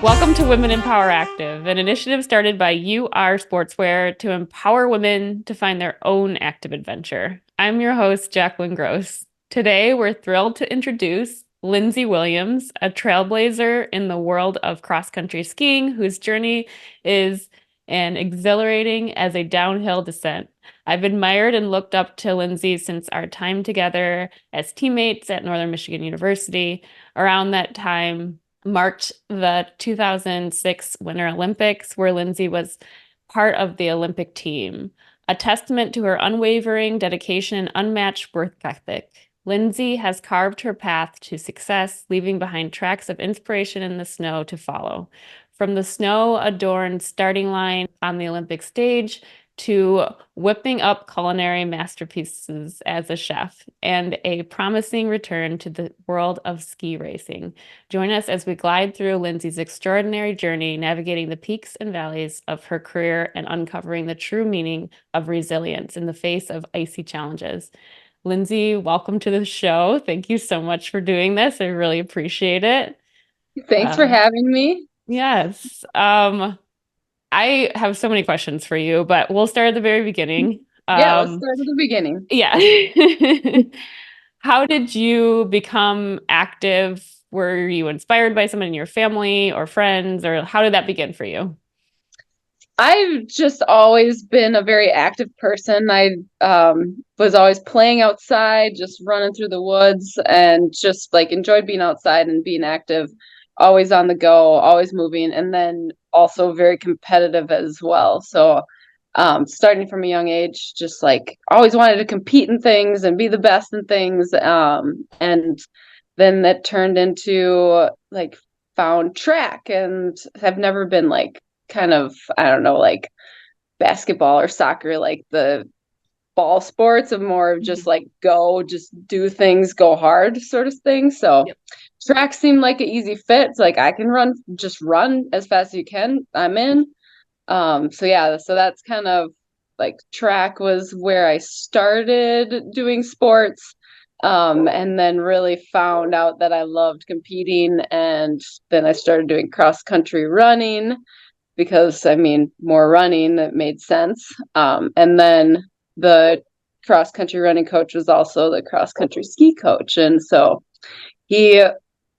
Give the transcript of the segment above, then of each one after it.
Welcome to Women in Power Active, an initiative started by UR Sportswear to empower women to find their own active adventure. I'm your host, Jacqueline Gross. Today, we're thrilled to introduce Lindsay Williams, a trailblazer in the world of cross-country skiing, whose journey is as exhilarating as a downhill descent. I've admired and looked up to Lindsay since our time together as teammates at Northern Michigan University. Around that time, marked the 2006 Winter Olympics, where Lindsay was part of the Olympic team, a testament to her unwavering dedication and unmatched work ethic. Lindsay has carved her path to success, leaving behind tracks of inspiration in the snow to follow. From the snow-adorned starting line on the Olympic stage to whipping up culinary masterpieces as a chef and a promising return to the world of ski racing. Join us as we glide through Lindsay's extraordinary journey, navigating the peaks and valleys of her career and uncovering the true meaning of resilience in the face of icy challenges. Lindsay, welcome to the show. Thank you so much for doing this. I really appreciate it. Thanks for having me. Yes. I have so many questions for you, but we'll start at the very beginning. Yeah, let's start at the beginning. Yeah. How did you become active? Were you inspired by someone in your family or friends, or how did that begin for you? I've just always been a very active person. I was always playing outside, just running through the woods, and just like enjoyed being outside and being active, always on the go, always moving, and then also very competitive as well. So, starting from a young age, just like always wanted to compete in things and be the best in things. And then that turned into like found track and have never been like kind of, I don't know, like basketball or soccer, like the ball sports of more of just Mhm. like go, just do things, go hard sort of thing. So Yep. track seemed like an easy fit. It's like I can run, just run as fast as you can. I'm in. So yeah, so that's kind of like track was where I started doing sports. And then really found out that I loved competing. And then I started doing cross country running because I mean, more running, it made sense. And then the cross country running coach was also the cross country ski coach. And so he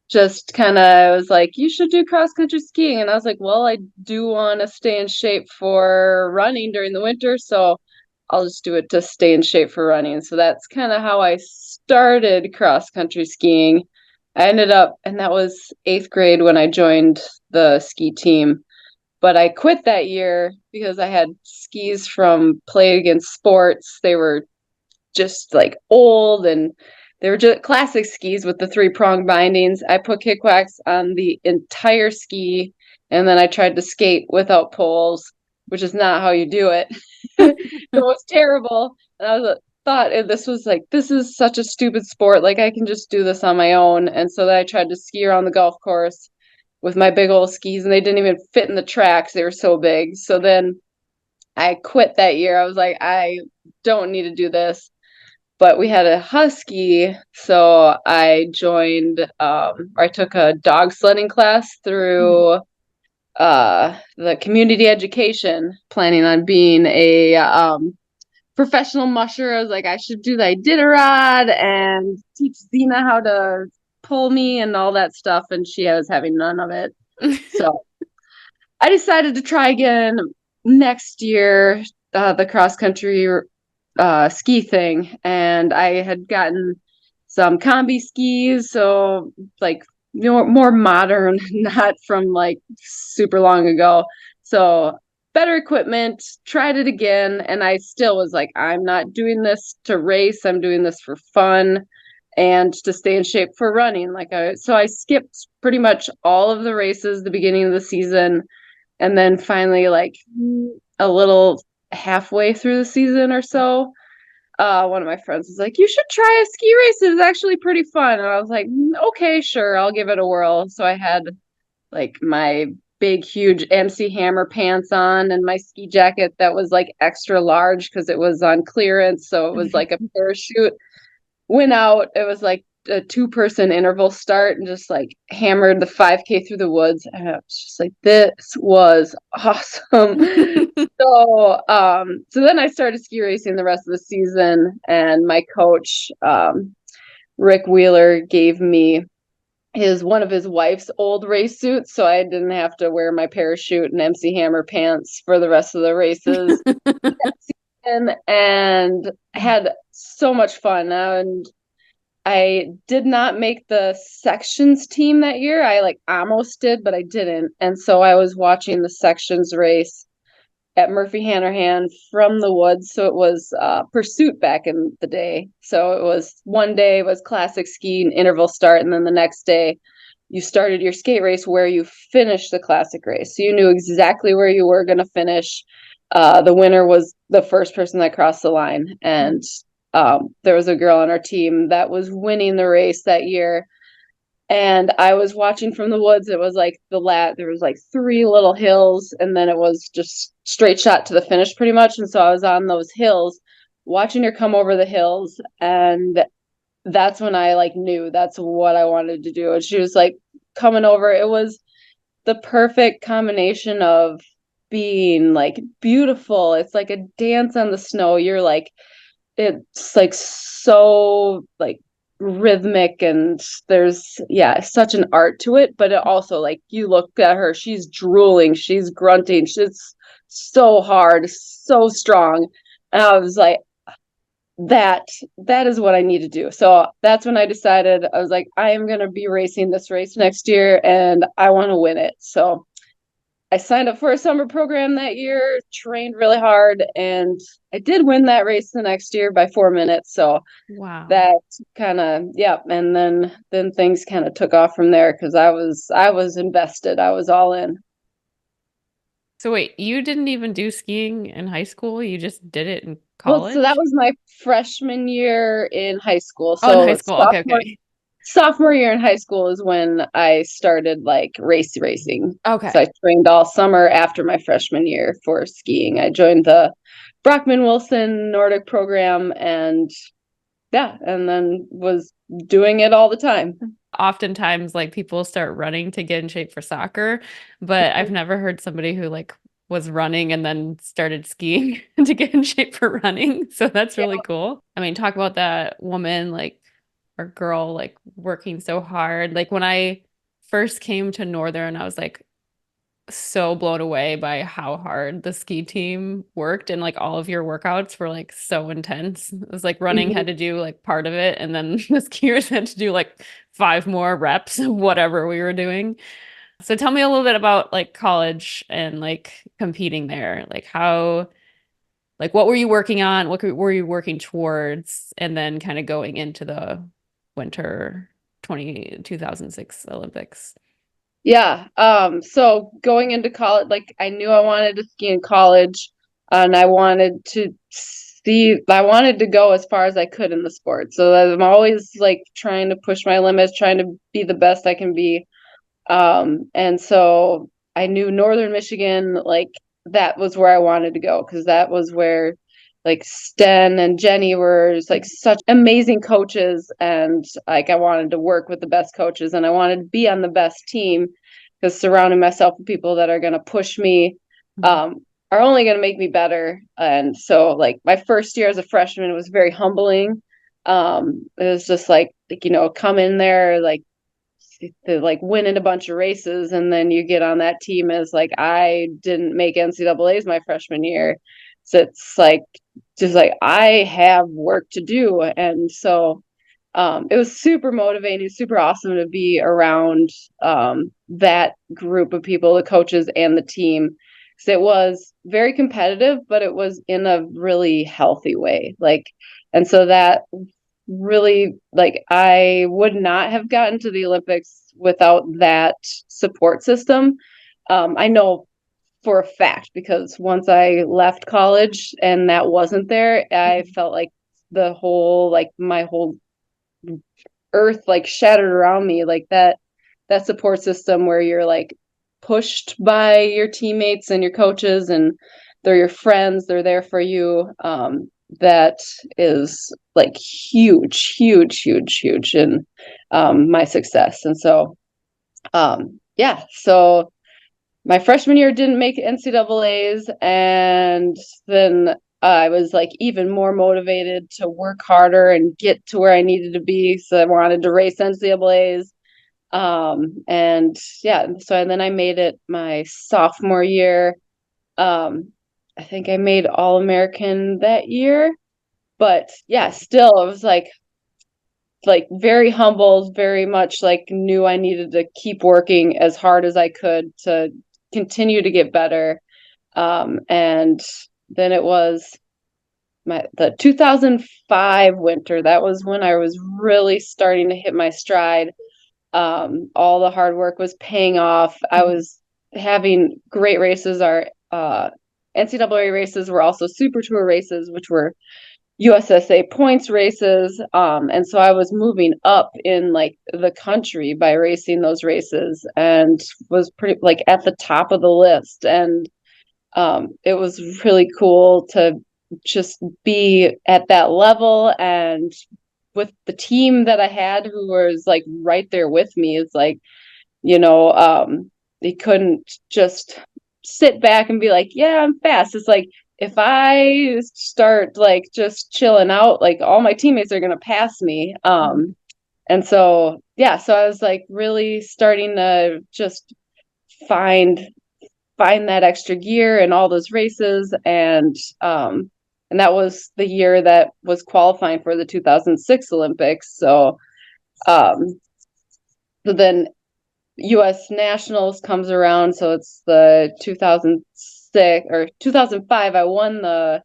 just kind of was like, you should do cross country skiing. And I was like, well, I do want to stay in shape for running during the winter. So I'll just do it to stay in shape for running. So that's kind of how I started cross country skiing. I ended up, and that was eighth grade when I joined the ski team. But I quit that year because I had skis from Play Against Sports. They were just like old and they were just classic skis with the three-prong bindings. I put kick wax on the entire ski and then I tried to skate without poles, which is not how you do it. It was terrible. And I was thought this was like this is such a stupid sport. Like I can just do this on my own. And so then I tried to ski around the golf course with my big old skis and they didn't even fit in the tracks. They were so big. So then I quit that year. I was like, I don't need to do this. But we had a husky, so I joined I took a dog sledding class Mhm. through the community education, planning on being a professional musher. I was like, I should do the Iditarod and teach Zena how to pull me and all that stuff, and she was having none of it. So I decided to try again next year, the cross country ski thing, and I had gotten some combi skis, so like more modern, not from like super long ago. So better equipment, tried it again, and I still was like, I'm not doing this to race, I'm doing this for fun and to stay in shape for running. So I skipped pretty much all of the races the beginning of the season and then finally like a little halfway through the season or so, one of my friends was like, you should try a ski race. It's actually pretty fun. And I was like, okay, sure, I'll give it a whirl. So I had like my big, huge MC Hammer pants on and my ski jacket that was like extra large because it was on clearance. So it was like a parachute. Went out. It was like a 2-person interval start and just like hammered the 5K through the woods. And I was just like, this was awesome. So then I started ski racing the rest of the season, and my coach, Rick Wheeler, gave me one of his wife's old race suits, so I didn't have to wear my parachute and MC Hammer pants for the rest of the races. And had so much fun. And I did not make the sections team that year. I like almost did, but I didn't. And so I was watching the sections race at Murphy Hannerhan from the woods. So it was pursuit back in the day. So it was one day was classic ski and interval start, and then the next day you started your skate race where you finished the classic race. So you knew exactly where you were going to finish. The winner was the first person that crossed the line, and there was a girl on our team that was winning the race that year. And I was watching from the woods. It was like there was like 3 little hills, and then it was just straight shot to the finish pretty much. And so I was on those hills watching her come over the hills, and that's when I like knew that's what I wanted to do. And she was like coming over. It was the perfect combination of being like beautiful. It's like a dance on the snow. You're like, it's like so like rhythmic, and there's such an art to it. But it also, like, you look at her, she's drooling, she's grunting, she's so hard, so strong. And I was like, that is what I need to do. So that's when I decided, I was like, I am going to be racing this race next year, and I want to win it. So I signed up for a summer program that year, trained really hard, and I did win that race the next year by 4 minutes. So Wow. that kind of, and then things kind of took off from there, because I was invested. I was all in. So wait, you didn't even do skiing in high school? You just did it in Well, so that college? was my freshman year in high school. Oh, in high So school. Okay, okay. sophomore year in high school is when I started like racing. So I Okay. trained all summer after my freshman year for skiing. I joined the Brockman Wilson Nordic program, and then was doing it all the time. Oftentimes, like people start running to get in shape for soccer, but I've never heard somebody who like was running and then started skiing to get in shape for running. So that's really cool. I mean, talk about that woman, like, or girl, like working so hard. Like when I first came to Northern, I was like, so blown away by how hard the ski team worked, and like all of your workouts were like so intense. It was like running Mhm. had to do like part of it, and then the skiers had to do like 5 more reps of whatever we were doing. So tell me a little bit about like college and like competing there. Like how, like what were you working on? What were you working towards? And then kind of going into the winter 2006 Olympics. Yeah. So going into college, like, I knew I wanted to ski in college, and I wanted to go as far as I could in the sport. So I'm always like trying to push my limits, trying to be the best I can be. And so I knew Northern Michigan, like, that was where I wanted to go, because that was where like Sten and Jenny were just, like, such amazing coaches, and like I wanted to work with the best coaches, and I wanted to be on the best team, because surrounding myself with people that are going to push me are only going to make me better. And so, like, my first year as a freshman was very humbling. It was just like, come in there, like, to like winning a bunch of races, and then you get on that team as like, I didn't make NCAA's my freshman year. So it's like, just like, I have work to do. And so it was super motivating, super awesome to be around that group of people, the coaches and the team. So it was very competitive, but it was in a really healthy way. Like, and so that really, like, I would not have gotten to the Olympics without that support system. I know for a fact, because once I left college and that wasn't there, I Mhm. felt like my whole earth like shattered around me. Like, that support system where you're like pushed by your teammates and your coaches, and they're your friends, they're there for you. that is like huge, huge, huge, huge in my success. And so, yeah, so my freshman year didn't make NCAAs, and then I was like even more motivated to work harder and get to where I needed to be. So I wanted to race NCAAs. And yeah, so and then I made it my sophomore year. I think I made All-American that year, but yeah, still it was like very humbled, very much like knew I needed to keep working as hard as I could to continue to get better. And then it was the 2005 winter. That was when I was really starting to hit my stride. All the hard work was paying off. I Mhm. was having great races. Our NCAA races were also Super Tour races, which were USSA points races. And so I was moving up in like the country by racing those races and was pretty like at the top of the list. And it was really cool to just be at that level and with the team that I had who was like right there with me. It's like, you know, they couldn't just sit back and be like, yeah, I'm fast. It's like, if I start like just chilling out, like all my teammates are going to pass me. Mhm. And so, yeah, so I was like really starting to just find that extra gear in all those races. And that was the year that was qualifying for the 2006 Olympics. Um, so then US Nationals comes around, so it's the 2006 or 2005. I won the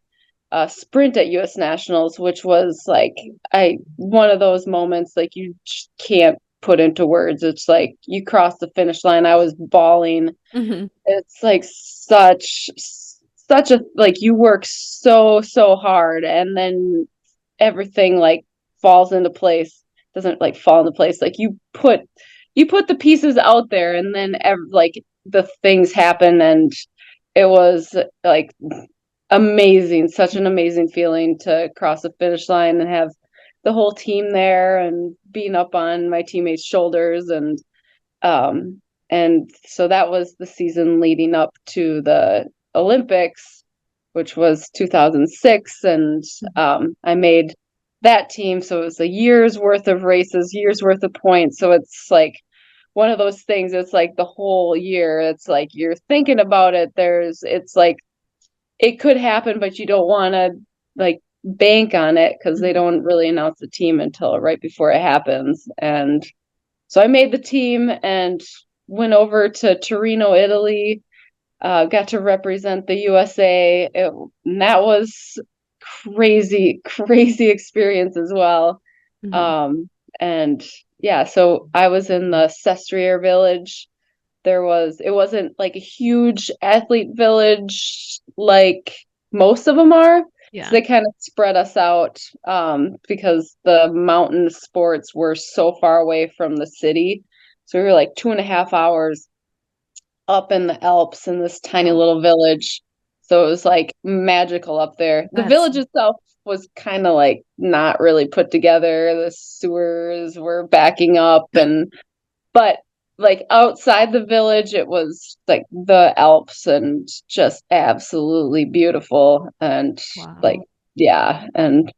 sprint at US Nationals, which was like I one of those moments like you just can't put into words. It's like you cross the finish line. I was bawling. Mhm. It's like such a like you work so hard, and then everything like falls into place. Doesn't like fall into place, like you put the pieces out there, and then like the things happen. And it was like amazing, such an amazing feeling to cross the finish line and have the whole team there and being up on my teammates shoulders. Um, and so that was the season leading up to the Olympics, which was 2006. And I made that team. So it was a year's worth of races, years worth of points. So it's like one of those things. It's like the whole year. It's like you're thinking about it. It's like it could happen, but you don't want to like bank on it because they Mhm. don't really announce the team until right before it happens. And so I made the team and went over to Torino, Italy, got to represent the USA. And that was crazy, crazy experience as well. Mhm. Um, and yeah, so I was in the Sestriere village. It wasn't like a huge athlete village like most of them are. So Yeah. they kind of spread us out because the mountain sports were so far away from the city. So we were like 2.5 hours up in the Alps in this tiny Wow. little village. So it was like magical up there. The That's village itself was kind of like not really put together. The sewers were backing up, and but like outside the village it was like the Alps and just absolutely beautiful. And like wow. yeah, and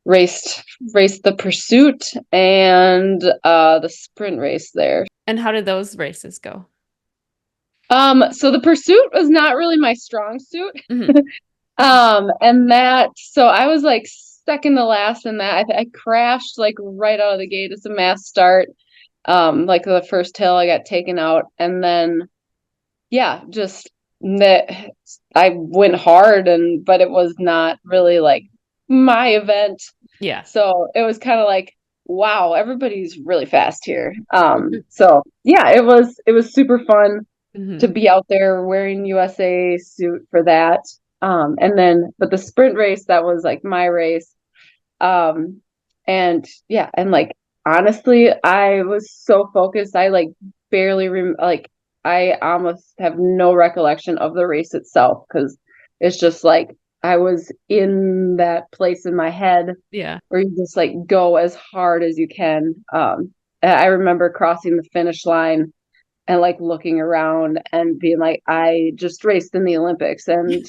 raced raced the pursuit and the sprint race there. And how did those races go? So the pursuit was not really my strong suit. Mhm. And that so I was like second to last in that. I crashed like right out of the gate. It's a mass start. Like the first hill I got taken out, and then yeah, just that I went hard, and but it was not really like my event. Yeah. So it was kind of like, wow, everybody's really fast here. So yeah, it was super fun to Mhm. be out there wearing USA suit for that. And then but the sprint race, that was like my race. Um, and yeah, and like honestly, I was so focused. I like barely like I almost have no recollection of the race itself because it's just like I was in that place in my head Yeah. where you just like go as hard as you can. I remember crossing the finish line and like looking around and being like, I just raced in the Olympics, and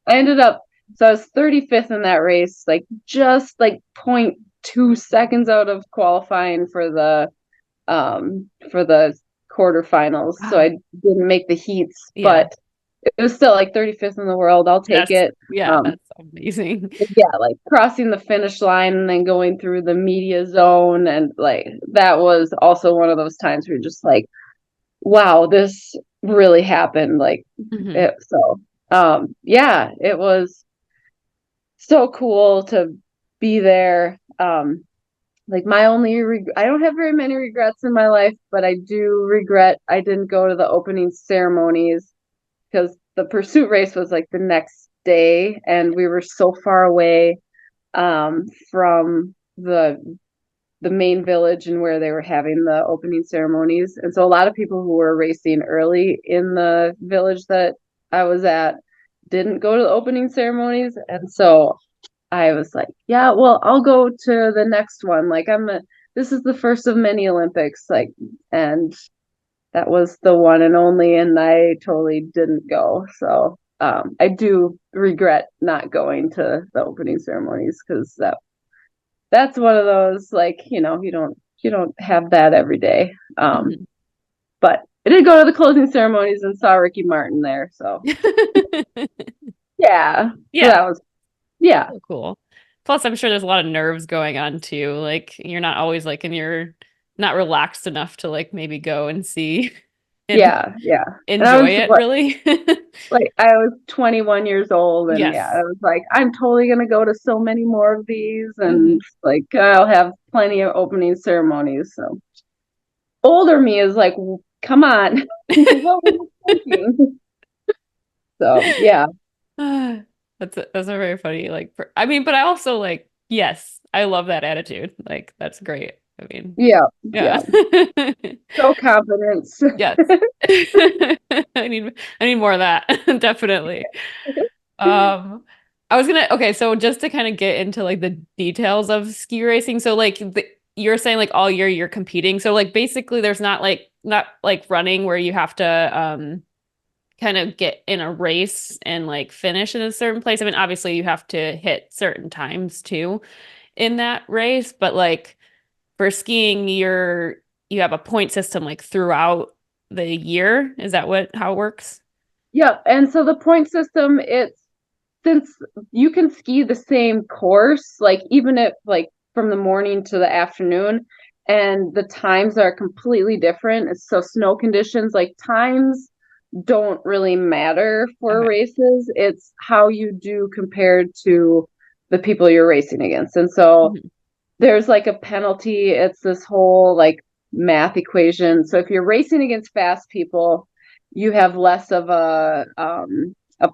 I ended up, so I was 35th in that race, like just like 0.2 seconds out of qualifying for the quarterfinals. So I Wow. didn't make the heats, Yeah. but it was still like 35th in the world. I'll take That's it. yeah, Um, that's amazing. but yeah, like crossing the finish line and then going through the media zone, and like that was also one of those times where you're just like, wow, this really happened. Like Hmm. it, so yeah, it was so cool to be there. Like my only I don't have very many regrets in my life, but I do regret I didn't go to the opening ceremonies because the pursuit race was like the next day and we were so far away from the main village and where they were having the opening ceremonies. And so a lot of people who were racing early in the village that I was at didn't go to the opening ceremonies. And so I was like, yeah, well, I'll go to the next one. Like this is the first of many Olympics. Like, and that was the one and only, and I totally didn't go. So I do regret not going to the opening ceremonies because that's one of those like you don't have that every day. Hmm. But I did go to the closing ceremonies and saw Ricky Martin there. So yeah, so Yeah, that was yeah, so cool. Plus, I'm sure there's a lot of nerves going on too. Like you're not always like and you're not relaxed enough to like maybe go and see and yeah. And I enjoy was it what really. like I was 21 years old, and yeah, I Yes. was like, I'm totally gonna go to so many more of these, Hmm. and like I'll have plenty of opening ceremonies. So older me is like, come on, what were you thinking? So yeah, That's a very funny like I mean, but I also like yes, I love that attitude. Like that's great. I mean, yeah, yeah. yeah. So confidence. Yes. I need more of that. Definitely. Um, I was gonna okay, so just to kind of get into like the details of ski racing. So like you're saying like all year you're competing. So like basically there's not like running where you have to kind of get in a race and like finish in a certain place. I mean, obviously you have to hit certain times too in that race, but like for skiing, you have a point system like throughout the year. Is that what how it works? Yeah, and so the point system, it's since you can ski the same course, like even if like from the morning to the afternoon, and the times are completely different. So snow conditions, like times don't really matter for Okay. races. It's how you do compared to the people you're racing against. And so Mhm. there's like a penalty. It's this whole like math equation. So if you're racing against fast people, you have less of a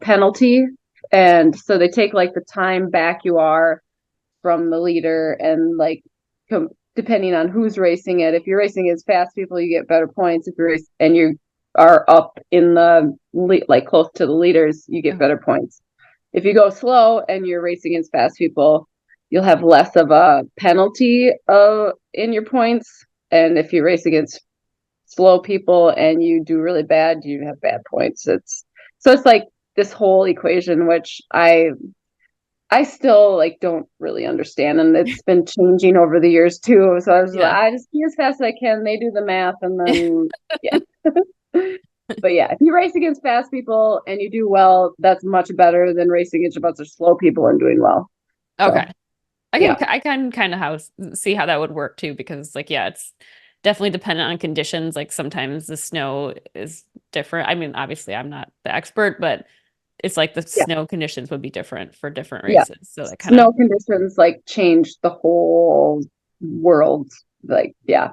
penalty, and so they take like the time back you are from the leader, and like depending on who's racing it. If you're racing against fast people, you get better points. If and you are up in the like close to the leaders, you get Okay. better points. If you go slow and you're racing against fast people, you'll have less of a penalty in your points. And if you race against slow people and you do really bad, you have bad points. It's like this whole equation, which I still like don't really understand, and it's been changing over the years too. So Yeah. I just be as fast as I can. They do the math, and then yeah. But yeah, if you race against fast people and you do well, that's much better than racing against a bunch of slow people and doing well. Okay. So yeah, I can kind of see how that would work too because like yeah, it's definitely dependent on conditions. Like sometimes the snow is different. I mean, obviously I'm not the expert, but it's like the yeah, snow conditions would be different for different yeah. races. So that kind of Snow conditions like change the whole world. Like yeah,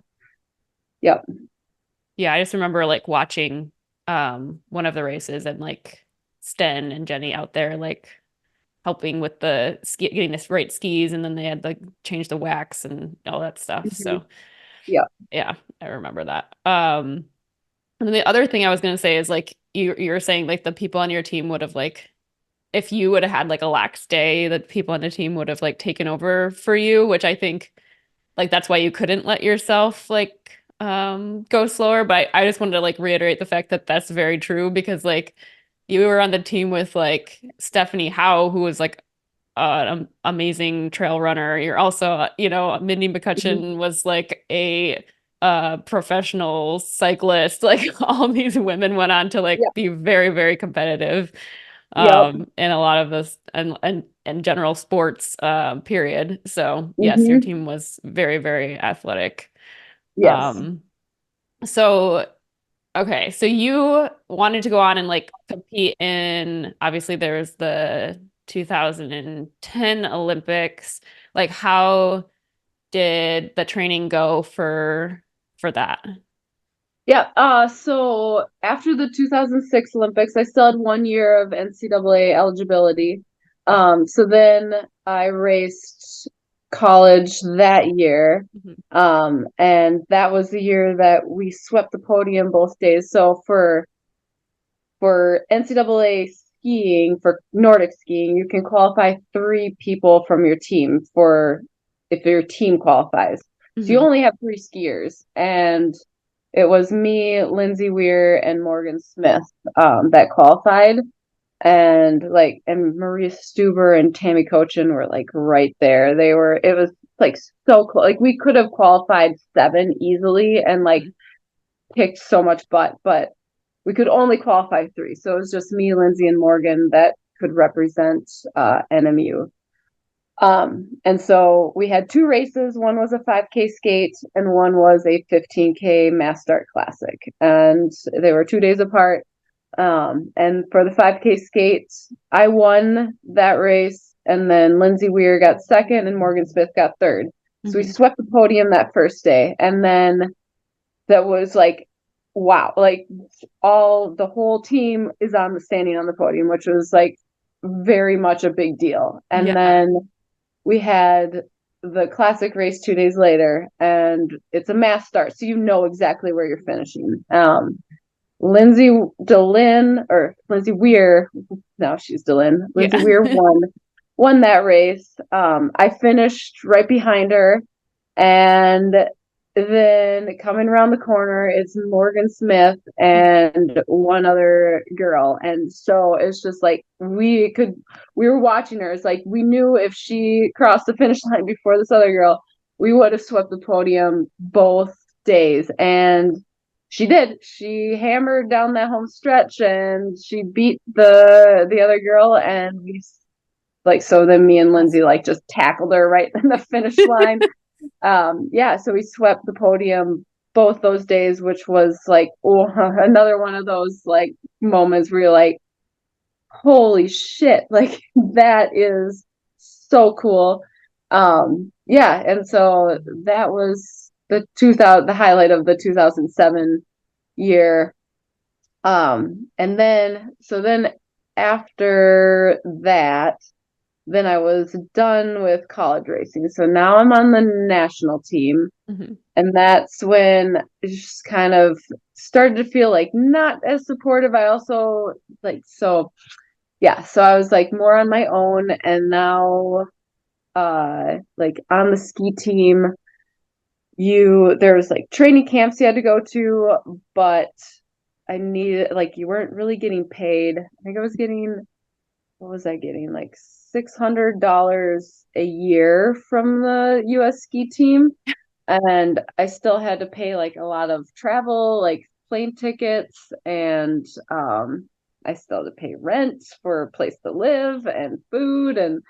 yeah. yeah, I just remember like watching one of the races and like Sten and Jenny out there like helping with the getting this right skis and then they had like change the wax and all that stuff. Mhm. So Yeah. yeah, I remember that. And then the other thing I was gonna say is like you were saying like the people on your team would have like if you would have had like a lax day, that people on the team would have like taken over for you, which I think like that's why you couldn't let yourself like go slower. But I just wanted to like reiterate the fact that that's very true because like you were on the team with like Stephanie Howe, who was like an amazing trail runner. You're also, Mindy Mhm. McCutcheon was like a professional cyclist. Like all these women went on to like Yeah. be very, very competitive Yep. in a lot of this and general sports period. So yes, your Hmm. team was very, very athletic. Yes. Um, so okay, so you wanted to go on and like compete in, obviously there's the 2010 Olympics. Like how did the training go for that? Yeah. So after the 2006 Olympics, I still had 1 year of NCAA eligibility. So then I raced college that year. Mhm. And that was the year that we swept the podium both days. So for NCAA skiing, for Nordic skiing, you can qualify 3 people from your team for if your team qualifies. So you Mhm. only have 3 skiers, and it was me, Lindsay Weir, and Morgan Smith that qualified, and Maria Stuber and Tammy Cochin were like right there. It was like so close. Like we could have qualified 7 easily and like Mhm. kicked so much butt, but we could only qualify 3. So it was just me, Lindsay, and Morgan that could represent NMU. And so we had 2 races. One was a 5K skate, and one was a 15K mass start classic. And they were 2 days apart. And for the 5K skate, I won that race, and then Lindsay Weir got second, and Morgan Smith got third. So we Mhm. swept the podium that first day, and then that was like wow, like all the whole team is on the standing on the podium, which was like very much a big deal. And Yeah. then we had the classic race 2 days later, and it's a mass start, so you know exactly where you're finishing. Lindsay Delin or Lindsay Weir, no, she's Delin. Lindsay Yeah. Weir won that race. I finished right behind her, and then coming around the corner is Morgan Smith and one other girl. And so it's just like we were watching her. It's like we knew if she crossed the finish line before this other girl, we would have swept the podium both days. And she did. She hammered down that home stretch and she beat the other girl. And we like, so then me and Lindsay like just tackled her right in the finish line. Yeah, so we swept the podium both those days, which was like another one of those like moments where you're like, holy shit, like that is so cool. Yeah, and so that was the highlight of the 2007 year. And then after that, then I was done with college racing. So now I'm on the national team. Mhm. And that's when it just kind of started to feel like not as supportive. I also like, so yeah, so I was like more on my own. And now, like on the ski team, there was like training camps you had to go to, but I needed, like, you weren't really getting paid. I think I was getting, what was I getting? Like $600 a year from the US ski team. And I still had to pay like a lot of travel, like plane tickets, and I still had to pay rent for a place to live and food. And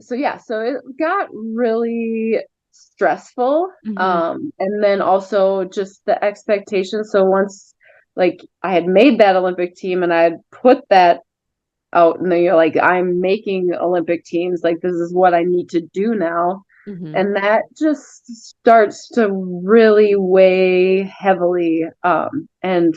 so yeah, so it got really stressful. Mhm. And then also just the expectations. So once like I had made that Olympic team and I had put that out and then you're like, I'm making Olympic teams, like this is what I need to do now. Mhm. And that just starts to really weigh heavily. And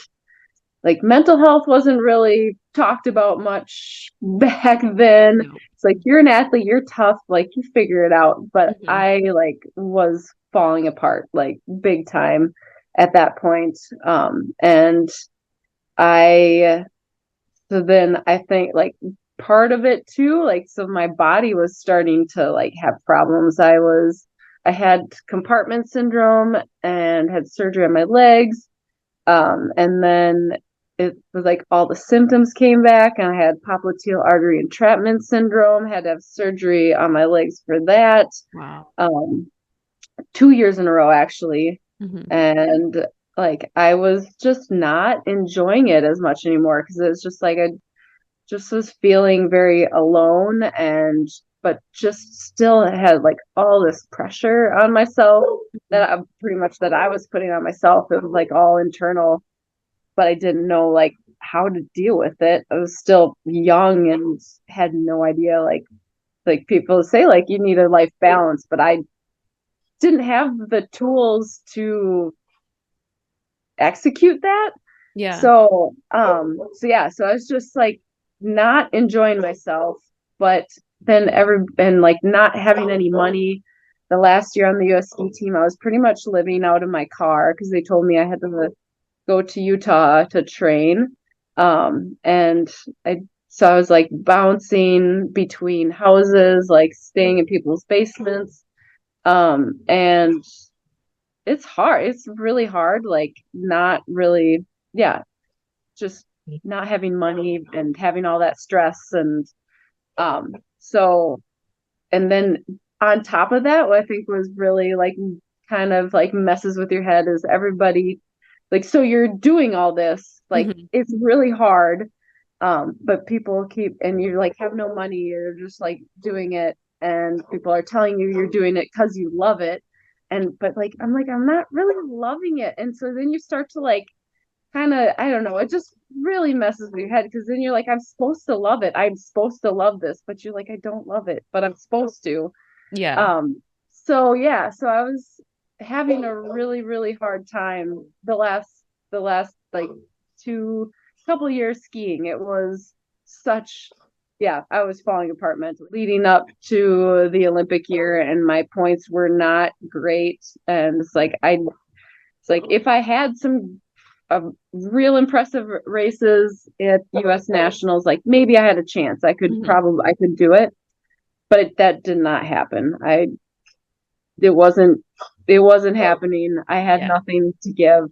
like mental health wasn't really talked about much back then. No. It's like you're an athlete, you're tough, like you figure it out. But Mhm. I like was falling apart like big time at that point. And I so then I think like part of it too. Like, so my body was starting to like have problems. I had compartment syndrome and had surgery on my legs. And then it was like all the symptoms came back, and I had popliteal artery entrapment syndrome, had to have surgery on my legs for that. Wow. Um, 2 years in a row, actually. Hmm. And like, I was just not enjoying it as much anymore because it was just like, I just was feeling very alone, and but just still had like all this pressure on myself that I pretty much that I was putting on myself. It was like all internal, but I didn't know like how to deal with it. I was still young and had no idea, like people say like you need a life balance, but I didn't have the tools to execute that. Yeah. So I was just like not enjoying myself, but then like not having any money. The last year on the US ski team, I was pretty much living out of my car because they told me I had to go to Utah to train. And I was like bouncing between houses, like staying in people's basements. And it's hard. It's really hard, like not really, yeah, just not having money and having all that stress. Um so and then on top of that, what I think was really like kind of like messes with your head is everybody, like, so you're doing all this, like Hmm. it's really hard. But people keep, and you like have no money, you're just like doing it, and people are telling you you're doing it because you love it. And but like I'm not really loving it. And so then you start to like kind of, I don't know, it just really messes with your head because then you're like, I'm supposed to love it. I'm supposed to love this, but you're like, I don't love it, but I'm supposed to. Yeah. So I was having a really, really hard time the last like two couple years skiing. It was such, yeah, I was falling apart mentally leading up to the Olympic year, and my points were not great. And it's like if I had some real impressive races at US Nationals, like maybe I had a chance. Hmm. I could do it, but that did not happen. It wasn't it wasn't happening. I had Yeah. nothing to give.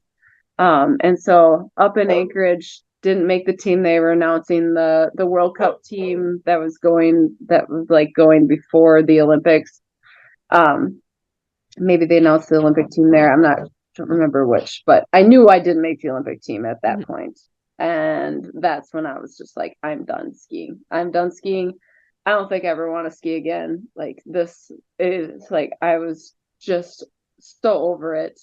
And so up in Anchorage, didn't make the team. They were announcing the World Cup team that was like going before the Olympics. Um, Maybe they announced the Olympic team there. Don't remember which, but I knew I didn't make the Olympic team at that Hmm. point. And that's when I was just like, I'm done skiing. I'm done skiing. I don't think I ever want to ski again. Like, this is like, I was just so over it.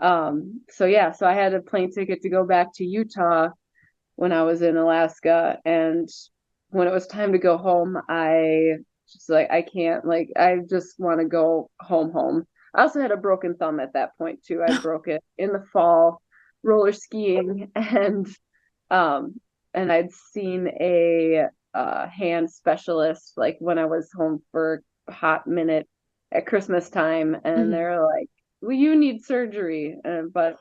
So yeah, so I had a plane ticket to go back to Utah when I was in Alaska. And when it was time to go home, I just like, I can't, like, I just want to go home. I also had a broken thumb at that point too. I broke it in the fall roller skiing, um and I'd seen a hand specialist like when I was home for a hot minute at Christmas time, and Hmm. they're like, well, you need surgery. But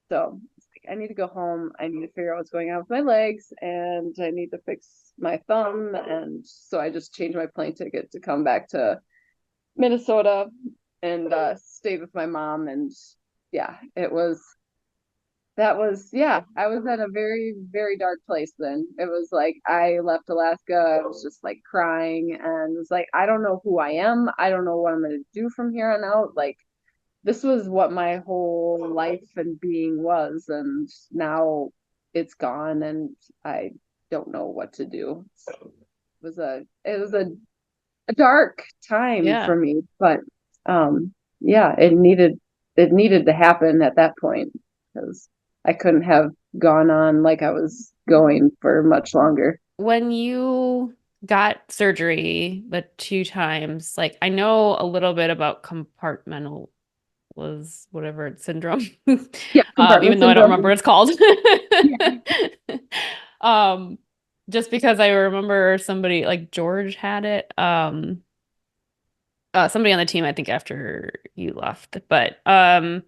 so it's like, I need to go home. I need to figure out what's going on with my legs, and I need to fix my thumb. And so I just changed my plane ticket to come back to Minnesota and stay with my mom. And yeah, yeah, I was at a very, very dark place then. It was like I left Alaska, I was just like crying and was like, I don't know who I am. I don't know what I'm going to do from here on out. Like, this was what my whole life and being was, and now it's gone, and I don't know what to do. So it was a dark time for Yeah. me, but yeah, it needed to happen at that point because I couldn't have gone on like I was going for much longer. When you got surgery the two times, like I know a little bit about compartmental was whatever it's syndrome, Yeah, compartment even though I don't remember syndrome. what it's called. Yeah. Um, just because I remember somebody like George had it. Somebody on the team, I think after you left. But can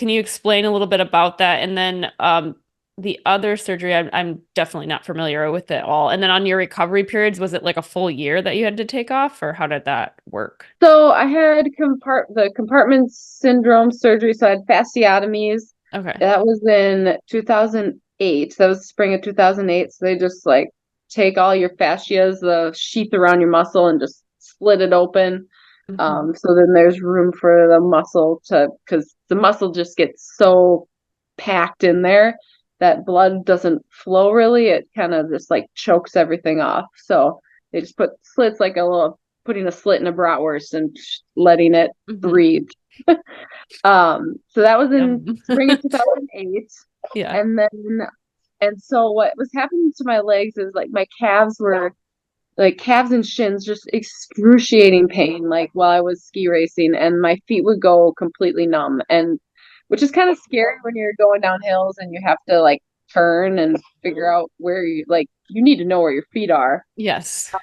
you explain a little bit about that? And then the other surgery, I'm definitely not familiar with it all. And then on your recovery periods, was it like a full year that you had to take off, or how did that work? So I had the compartment syndrome surgery. So I had fasciotomies. Okay. That was in 2008. That was the spring of 2008. So they just like take all your fascias, the sheath around your muscle, and just split it open. Hmm. So then there's room for the muscle because the muscle just gets so packed in there that blood doesn't flow really. It kind of just like chokes everything off. So they just put slits like a little putting a slit in a bratwurst and letting it Hmm. breathe. So that was in Yum. spring of 2008. Yeah. And then, and so what was happening to my legs is like my calves were like calves and shins, just excruciating pain, like while I was ski racing, and my feet would go completely numb. And which is kind of scary when you're going down hills and you have to like turn and figure out where you need to know where your feet are. Yes.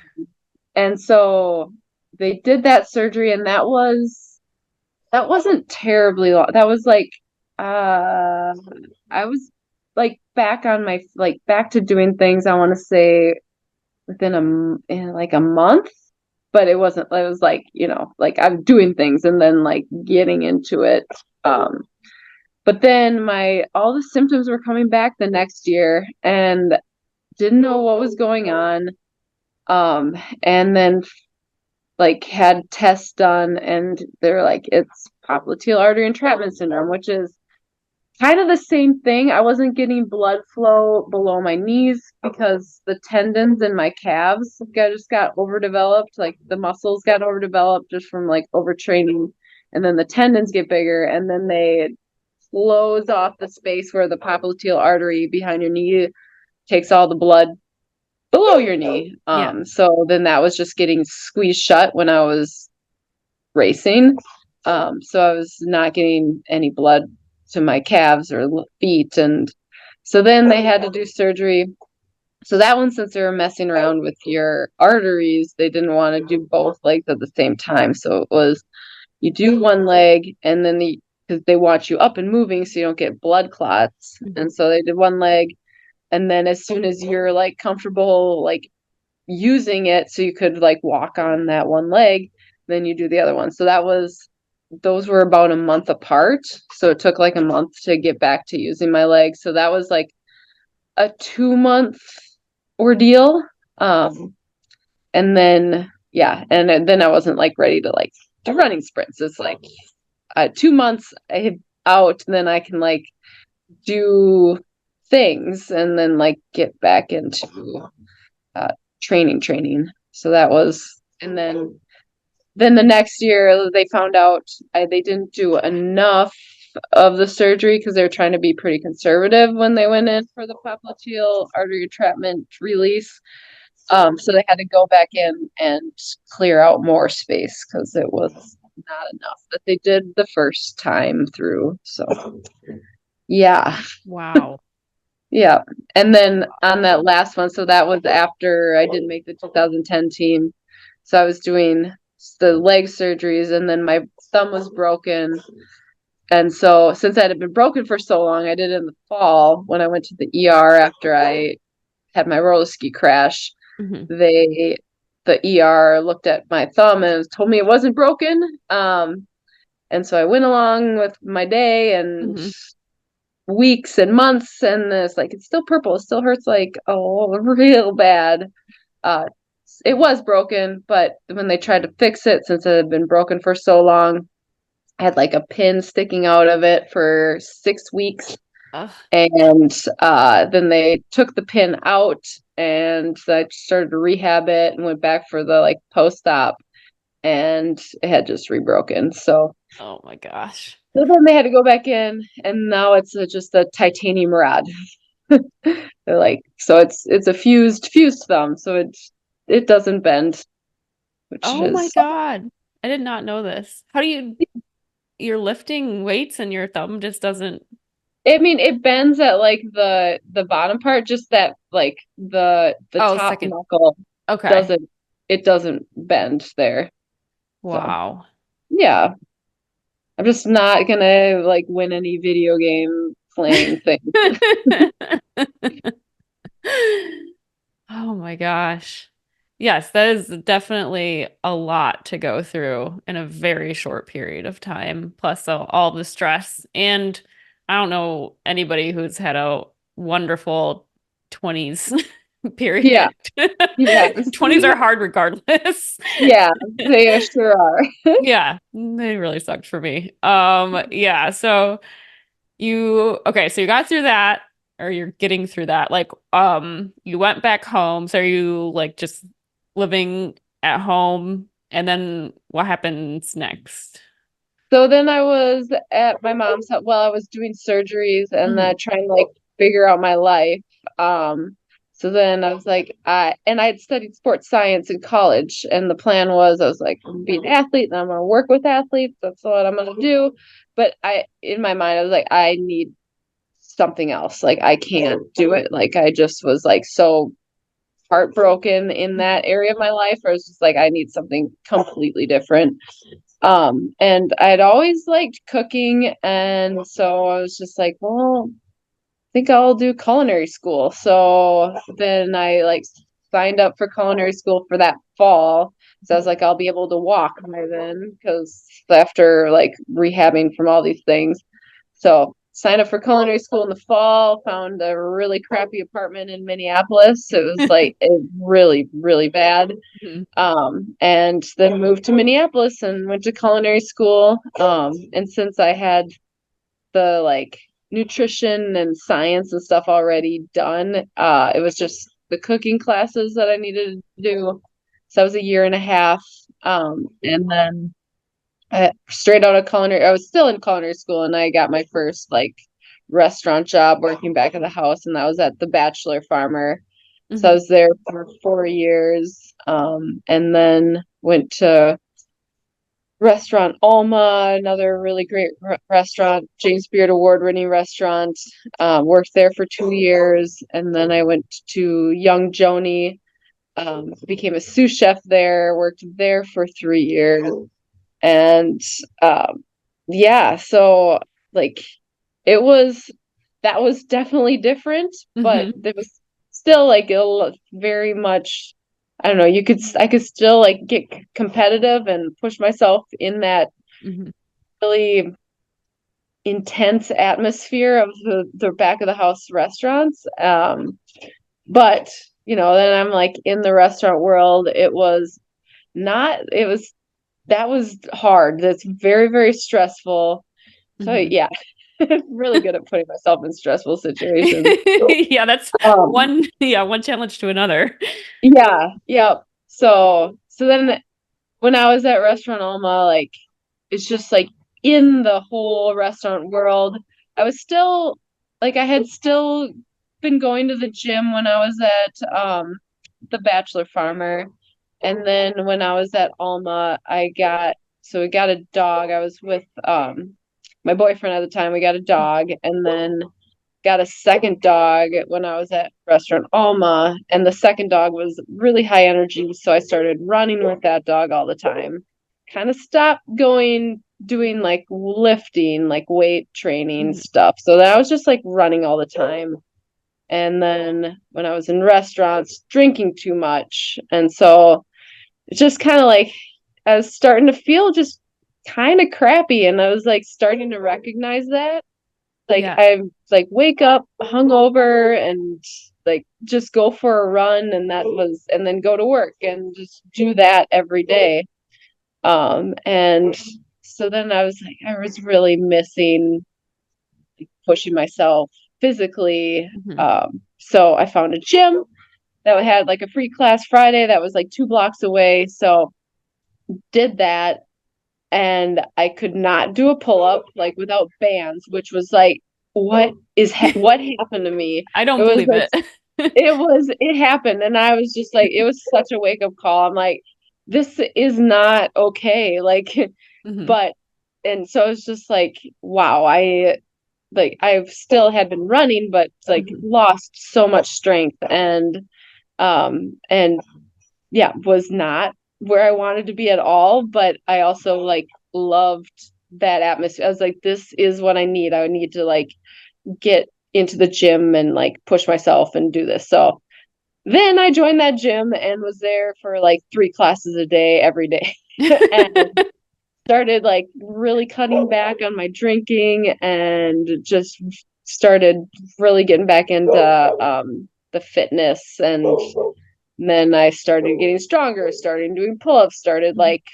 And so they did that surgery, and that wasn't terribly long. That was like I was like back on my like back to doing things, I want to say within in like a month, but it wasn't, it was like, like I'm doing things and then like getting into it. But then my all the symptoms were coming back the next year and didn't know what was going on. And then like had tests done and they're like, it's popliteal artery entrapment syndrome, which is kind of the same thing. I wasn't getting blood flow below my knees because the tendons in my calves just got overdeveloped. Like the muscles got overdeveloped just from like overtraining. And then the tendons get bigger and then they close off the space where the popliteal artery behind your knee takes all the blood below your knee. Yeah. So then that was just getting squeezed shut when I was racing. So I was not getting any blood to my calves or feet. And so then they had to do surgery. So that one, since they were messing around with your arteries, they didn't want to do both legs at the same time. So it was you do one leg and then because they want you up and moving so you don't get blood clots. Hmm. And so they did one leg. And then as soon as you're like comfortable, like using it so you could like walk on that one leg, then you do the other one. So those were about a month apart. So it took like a month to get back to using my legs. So that was like a 2 month ordeal. And then, yeah, and then I wasn't like ready to like do running sprints. It's like 2 months out, and then I can like do things and then like get back into uh, training. So that was, and then the next year they found out they didn't do enough of the surgery because they were trying to be pretty conservative when they went in for the popliteal artery entrapment release. So they had to go back in and clear out more space because it was not enough that they did the first time through. So yeah, Wow. yeah. And then on that last one, so that was after I didn't make the 2010 team. So I was doing the leg surgeries and then my thumb was broken. And so since that had been broken for so long, I did it in the fall when I went to the ER after I had my roller ski crash. Hmm. They the ER looked at my thumb and told me it wasn't broken. And so I went along with my day and Hmm. weeks and months and it's like it's still purple. It still hurts like real bad. Uh it was broken, but when they tried to fix it, since it had been broken for so long, I had like a pin sticking out of it for 6 weeks. Ugh. And then they took the pin out and I started to rehab it and went back for the like post-op and it had just rebroken. Oh my gosh. So then they had to go back in and now it's just a titanium rod. They're like, so it's a fused thumb, so it doesn't bend, which Oh my is, God. I did not know this. How do you're lifting weights and your thumb just doesn't. I mean, it bends at like the bottom part, just that like the Oh, top second. knuckle Okay. doesn't it doesn't bend there. So Wow. yeah, I'm just not gonna like win any video game slaying things. Oh my gosh. Yes, that is definitely a lot to go through in a very short period of time, plus all the stress. And I don't know anybody who's had a wonderful 20s Yeah, period. yes. 20s are hard regardless. Yeah, they sure are. Yeah, they really sucked for me. Yeah, so so you got through that, or you're getting through that. Like, you went back home. So are you like just living at home? And then what happens next? So then I was at my mom's house. Well, I was doing surgeries and Hmm. then trying to like figure out my life. So then I was like, and I had studied sports science in college, and the plan was I was like, I'm gonna be an athlete, and I'm gonna work with athletes. That's what I'm gonna do. But in my mind, I was like, I need something else. Like I can't do it. Like I just was like so heartbroken in that area of my life. Where I was just like, I need something completely different. And I'd always liked cooking, and so I was just like, well, I think I'll do culinary school. So then I like signed up for culinary school for that fall. So I was like, I'll be able to walk by then because after like rehabbing from all these things. So signed up for culinary school in the fall, found a really crappy apartment in Minneapolis. It was like really, really bad. Hmm. And then moved to Minneapolis and went to culinary school. And since I had the like nutrition and science and stuff already done, it was just the cooking classes that I needed to do. So that was a year and a half. And then straight out of culinary, I was still in culinary school, and I got my first like restaurant job working back at the house, and that was at the Bachelor Farmer. So I Hmm. was there for 4 years, and then went to restaurant Alma, another really great restaurant, James Beard award-winning restaurant. Worked there for 2 years, and then I went to Young Joni, became a sous chef there, worked there for 3 years, and yeah, so like it was that was definitely different, but Hmm. there was still like very much, I don't know, I could still like get competitive and push myself in that Hmm. really intense atmosphere of the back of the house restaurants. But then I'm like in the restaurant world, it was that was hard. That's very, very stressful. So Hmm. yeah, really good at putting myself in stressful situations. Yeah, that's Um, one challenge to another. yeah, yeah. So then when I was at Restaurant Alma, like it's just like in the whole restaurant world, I was still like I had still been going to the gym when I was at the Bachelor Farmer. And then when I was at Alma, we got a dog. I was with my boyfriend at the time. We got a dog, and then got a second dog when I was at restaurant Alma, and the second dog was really high energy, so I started running with that dog all the time. Kind of stopped doing like lifting, like weight training Mhm. stuff. So then I was just like running all the time. And then when I was in restaurants, drinking too much. And so it's just kind of like I was starting to feel just kind of crappy, and I was like starting to recognize that like Yeah. I like wake up hungover and like just go for a run, and then go to work and just do that every day. And so then I was like I was really missing pushing myself physically. Hmm. So I found a gym that had like a free class Friday that was like 2 blocks away. So did that, and I could not do a pull up like without bands, which was like, what happened to me? I It don't was believe like it. it happened, and I was just like, it was such a wake up call. I'm like, this is not okay. Like, Hmm. but and so it's just like, wow, I've still had been running, but like Hmm. lost so much strength, and yeah, was not where I wanted to be at all. But I also like loved that atmosphere. I was like, this is what I need. I need to like get into the gym and like push myself and do this. So then I joined that gym and was there for like 3 classes a day every day and started like really cutting back on my drinking and just started really getting back into the fitness. And then I started getting stronger, started doing pull-ups, started like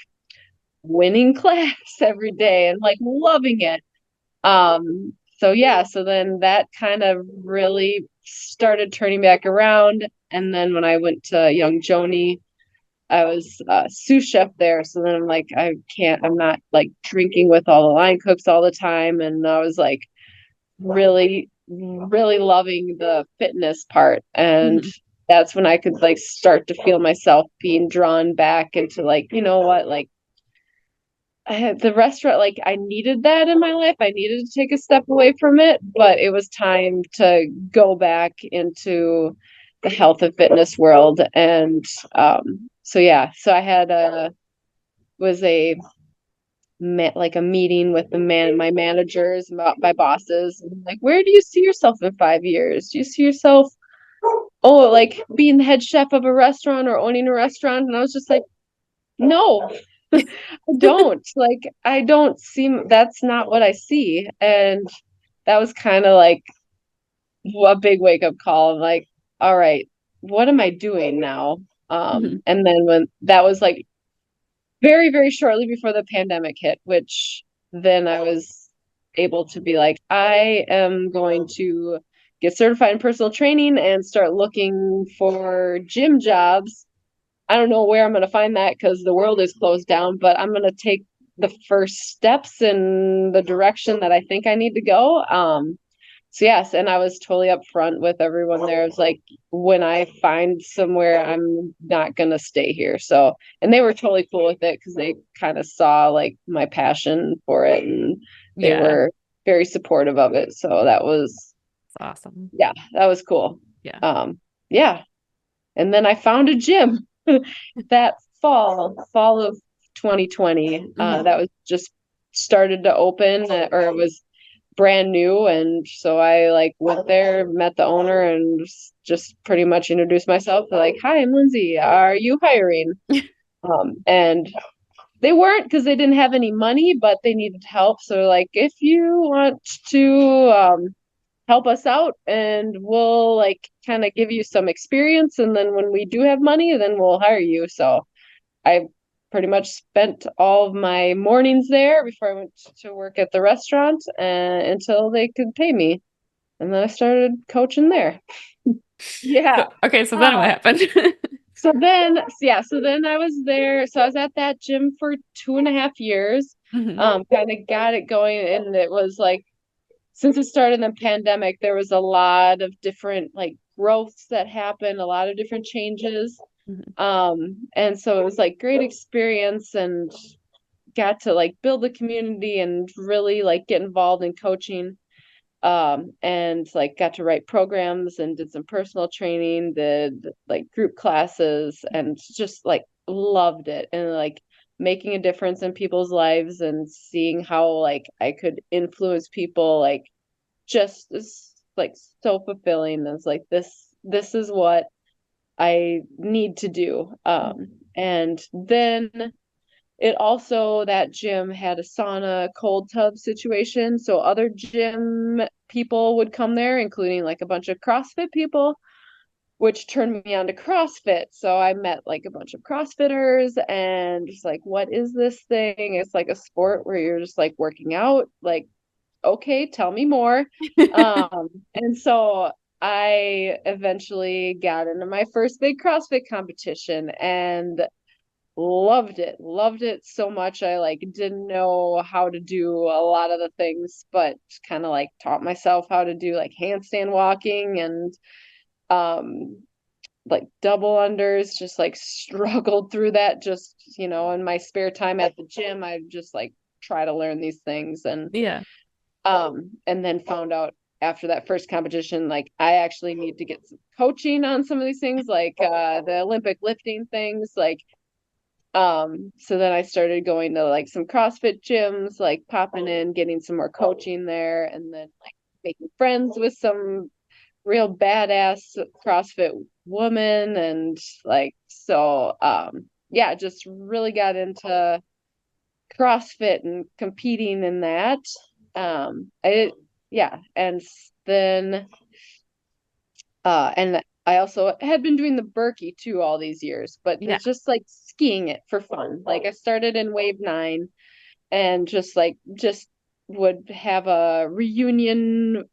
winning class every day and like loving it. So yeah, so then that kind of really started turning back around. And then when I went to Young Joni, I was sous chef there. So then I'm like, I'm not like drinking with all the line cooks all the time. And I was like really, really loving the fitness part. And Mhm. that's when I could like start to feel myself being drawn back into like, you know what, like I had the restaurant, like I needed that in my life. I needed to take a step away from it, but it was time to go back into the health and fitness world. And so yeah, so I had a was a like a meeting with my managers, my bosses, and like, where do you see yourself in 5 years? Do you see yourself, oh, like being the head chef of a restaurant or owning a restaurant? And I was just like, no, I don't. Like, I don't see, that's not what I see. And that was kind of like a big wake up call. I'm like, all right, what am I doing now? Mhm. And then when that was like very, very shortly before the pandemic hit, which then I was able to be like, I am going to get certified in personal training and start looking for gym jobs. I don't know where I'm going to find that because the world is closed down, but I'm going to take the first steps in the direction that I think I need to go. So yes, and I was totally upfront with everyone there. It was like, when I find somewhere, I'm not gonna stay here. So, and they were totally cool with it because they kind of saw like my passion for it, and they Yeah, were very supportive of it. So that was, it's awesome. yeah, that was cool. Yeah. Um, yeah, and then I found a gym that fall of 2020. Hmm. That was just started to open, or it was brand new. And so I like went there, met the owner, and just pretty much introduced myself. They're like, hi, I'm Lindsay, are you hiring? And they weren't, because they didn't have any money, but they needed help. So like, if you want to help us out, and we'll like kind of give you some experience, and then when we do have money, then we'll hire you. So I pretty much spent all of my mornings there before I went to work at the restaurant, until they could pay me. And then I started coaching there. So, Yeah. okay, so then what Um, happened? so then I was there. So I was at that gym for 2.5 years. Hmm. Kind of got it going. And it was like, since it started in the pandemic, there was a lot of different like growths that happened, a lot of different changes. Hmm. And so it was like great experience, and got to like build the community and really like get involved in coaching. And like got to write programs and did some personal training, did like group classes, and just like loved it, and like making a difference in people's lives and seeing how like I could influence people, like just is like so fulfilling. It's like this is what I need to do. And then it also, that gym had a sauna cold tub situation. So other gym people would come there, including like a bunch of CrossFit people, which turned me on to CrossFit. So I met like a bunch of CrossFitters and just like, what is this thing? It's like a sport where you're just like working out. Like, okay, tell me more. And so I eventually got into my first big CrossFit competition and loved it so much. I like didn't know how to do a lot of the things, but kind of like taught myself how to do like handstand walking and um like double unders, just like struggled through that, just in my spare time at the gym. I just like try to learn these things. Yeah. And then found out after that first competition, like I actually need to get some coaching on some of these things, like the Olympic lifting things, like so then I started going to like some CrossFit gyms, like popping in, getting some more coaching there, and then like making friends with some real badass CrossFit woman, and like yeah, just really got into CrossFit and competing in that. I Yeah, and then and I also had been doing the Berkey too all these years, but Yeah. it's just like skiing it for fun. Like I started in Wave 9 and just would have a reunion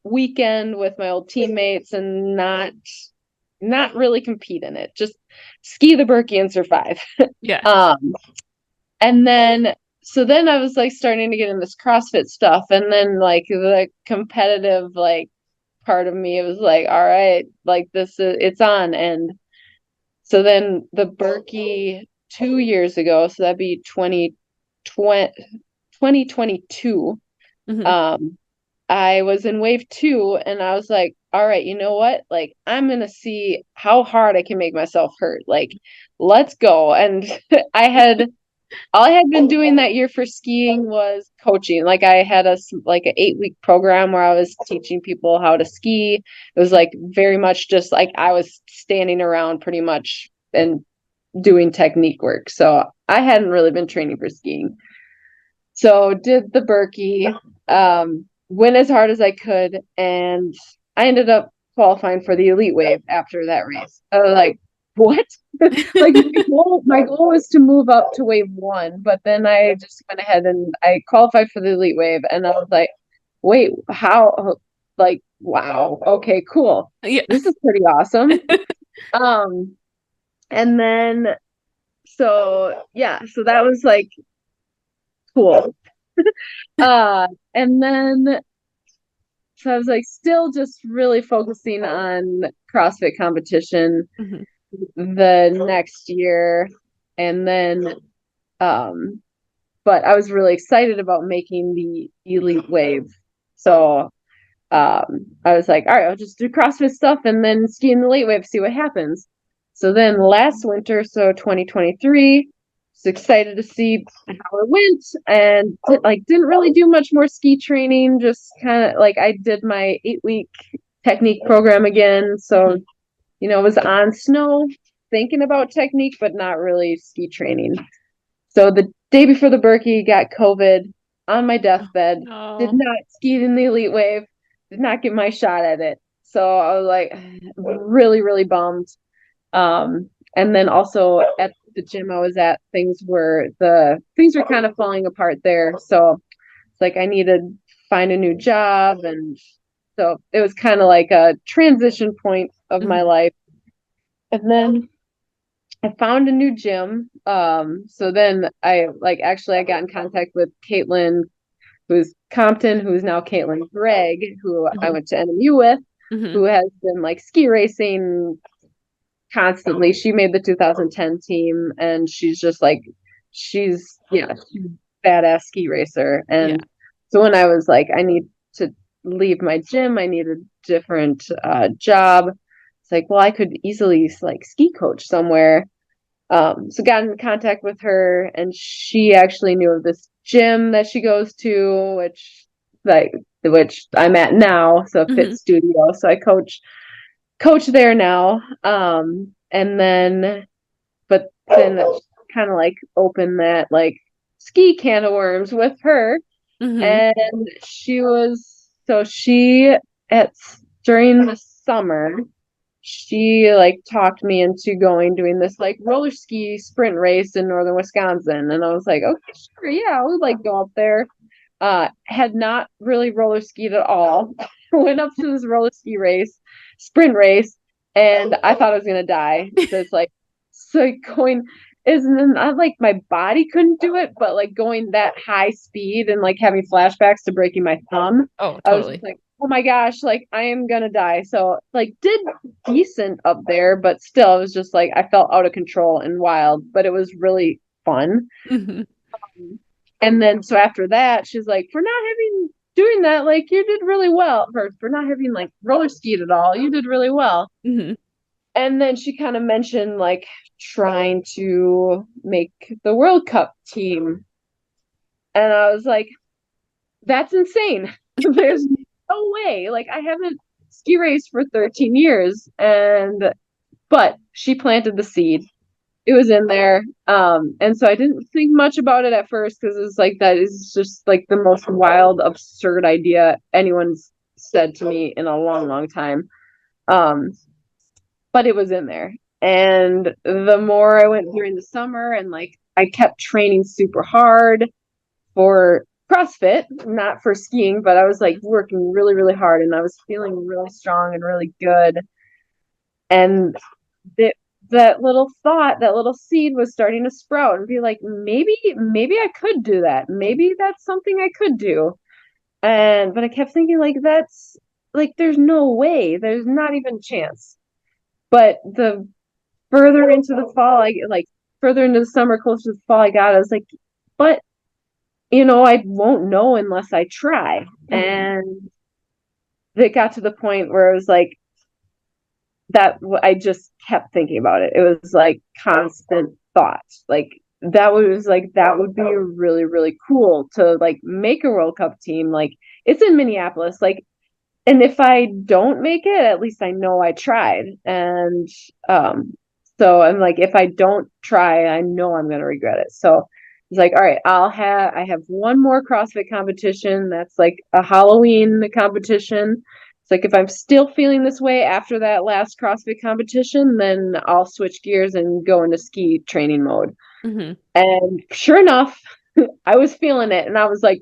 weekend with my old teammates and not really compete in it. Just ski the Berkey and survive. Yeah. Um and then so then I was like starting to get in this CrossFit stuff, and then like the competitive like part of me, it was like, all right, like this is it's on. And so then the Berkey 2 years ago, so that'd be 2020, 2022. Hmm. um I was in wave 2 and I was like, all right, you know what? Like I'm gonna see how hard I can make myself hurt. Like, let's go. And I had all I had been doing that year for skiing was coaching. Like I had like an 8-week program where I was teaching people how to ski. It was like very much just like I was standing around pretty much and doing technique work. So I hadn't really been training for skiing. So did the Berkey, went as hard as I could, and I ended up qualifying for the elite wave after that race. I was like, what? Like my goal was to move up to wave 1, but then I just went ahead and I qualified for the elite wave, and I was like, wait, how? Like, wow, okay, cool. Yeah. This is pretty awesome. Um, and then so that was like cool. And then so I was like still just really focusing on CrossFit competition Hmm. the next year. And then um but I was really excited about making the elite wave. So I was like, all right, I'll just do CrossFit stuff and then ski in the late wave, see what happens. So then last winter, so 2023, was excited to see how it went, and didn't really do much more ski training. Just kind of like I did my 8-week technique program again. So, Hmm. was on snow thinking about technique, but not really ski training. So the day before the Berkey, got COVID on my Oh, deathbed. Did no. not ski in the elite wave. Did not get my shot at it. So I was like really, really bummed. And then also at the gym I was at, things were kind of falling apart there. So it's like I needed to find a new job, and so it was kind of like a transition point of my Hmm. life. And then I found a new gym. So then I got in contact with Caitlin, who's Compton, who's now Caitlin Gregg, who I Hmm. went to NMU with, Hmm. who has been like ski racing constantly. She made the 2010 team, and she's badass ski racer. Yeah. And so when I was like, I need to leave my gym, I need a different job. It's like, well, I could easily like ski coach somewhere. So got in contact with her, and she actually knew of this gym that she goes to, which I'm at now, so Fit Hmm. Studio. So I coach there now. And then but then kind of like open that like ski can of worms with her. Hmm. And she at during the summer, she like talked me into doing this like roller ski sprint race in northern Wisconsin. And I was like, okay, sure, yeah, I would like go up there. Had not really roller skied at all. Went up to this roller ski sprint race, and I thought I was gonna die. So it's like, so going isn't not like my body couldn't do it, but like going that high speed and like having flashbacks to breaking my thumb, Oh, I was just totally. like, oh my gosh, like I am gonna die. So like did decent up there, but still it was just like I felt out of control and wild, but it was really fun. Hmm. And then so after that, she's like, for not having doing that, like you did really well. For not having like roller skied at all, you did really well. Hmm. And then she kind of mentioned like trying to make the World Cup team. And I was like, that's insane. There's no way. Like I haven't ski raced for 13 years. But she planted the seed. It was in there. And so I didn't think much about it at first because it's like that is just like the most wild, absurd idea anyone's said to me in a long, long time. Um, but it was in there. And the more I went during the summer and like I kept training super hard for CrossFit, not for skiing, but I was like working really, really hard and I was feeling really strong and really good. And that that little thought, that little seed was starting to sprout and be like, maybe I could do that. Maybe that's something I could do. And but I kept thinking like that's like there's no way. There's not even a chance. But the further into the fall, I like further into the summer, closer to the fall I got, I was like, but I won't know unless I try. Mhm. And it got to the point where it was like that I just kept thinking about it. It was like constant thought. Like that would be really, really cool to like make a World Cup team. Like it's in Minneapolis. Like and if I don't make it, at least I know I tried. And um, so I'm like, if I don't try, I know I'm gonna regret it. So it's like, all right, I have one more CrossFit competition. That's like a Halloween competition. It's like if I'm still feeling this way after that last CrossFit competition, then I'll switch gears and go into ski training mode. Mhm. And sure enough, I was feeling it, and I was like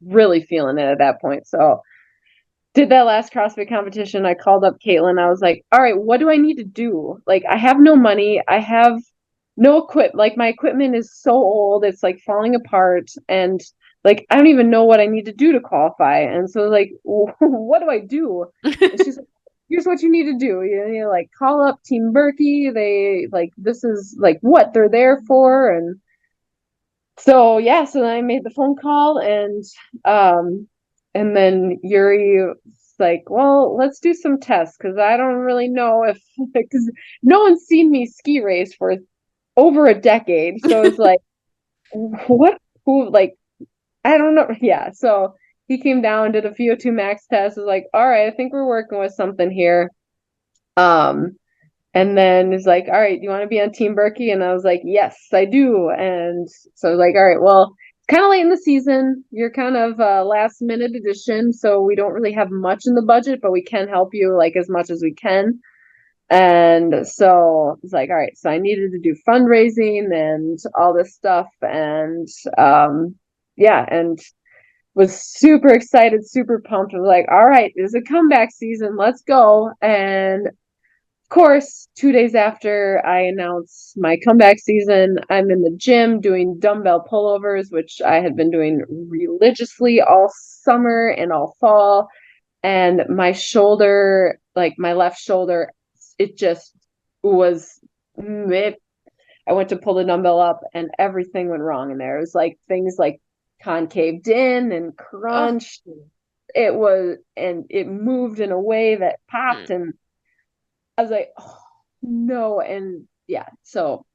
really feeling it at that point. So did that last CrossFit competition, I called up Caitlin. I was like, all right, what do I need to do? Like, I have no money. I have no like my equipment is so old, it's like falling apart. And like, I don't even know what I need to do to qualify. And so, like, what do I do? And she's like, here's what you need to do. Like, call up Team Berkey. They like, this is like what they're there for. And so yeah, so then I made the phone call and then Yuri was like, well, let's do some tests because I don't really know if because no one's seen me ski race for over a decade. So it's like, what who like I don't know. Yeah. So he came down, did a VO2 max test, was like, all right, I think we're working with something here. Um and then it's like, all right, do you want to be on Team Berkey? And I was like, yes, I do. And so I was like, all right, well, it's kind of late in the season. You're kind of last minute addition. So we don't really have much in the budget, but we can help you like as much as we can. And so it's like, all right, so I needed to do fundraising and all this stuff. And yeah, and was super excited, super pumped. I was like, all right, this is a comeback season. Let's go. And course, 2 days after I announced my comeback season, I'm in the gym doing dumbbell pullovers, which I had been doing religiously all summer and all fall. And my shoulder, like my left shoulder, it just was it, I went to pull the dumbbell up and everything went wrong in there. It was like things like concaved in and Oh. crunched. It was, and it moved in a way that popped, Mm. and I was like, oh, no. And yeah, so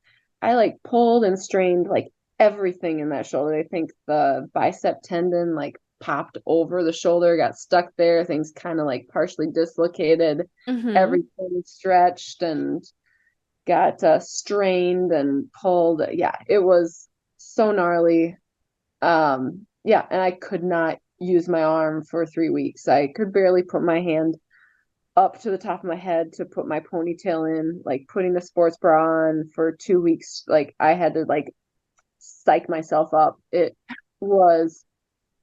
I like pulled and strained like everything in that shoulder. I think the bicep tendon like popped over the shoulder, got stuck there. Things kind of like partially dislocated. Mhm. Everything stretched and got strained and pulled. Yeah, it was so gnarly. Yeah, and I could not use my arm for 3 weeks. I could barely put my hand up to the top of my head to put my ponytail in, like putting the sports bra on for 2 weeks. Like I had to like psych myself up. It was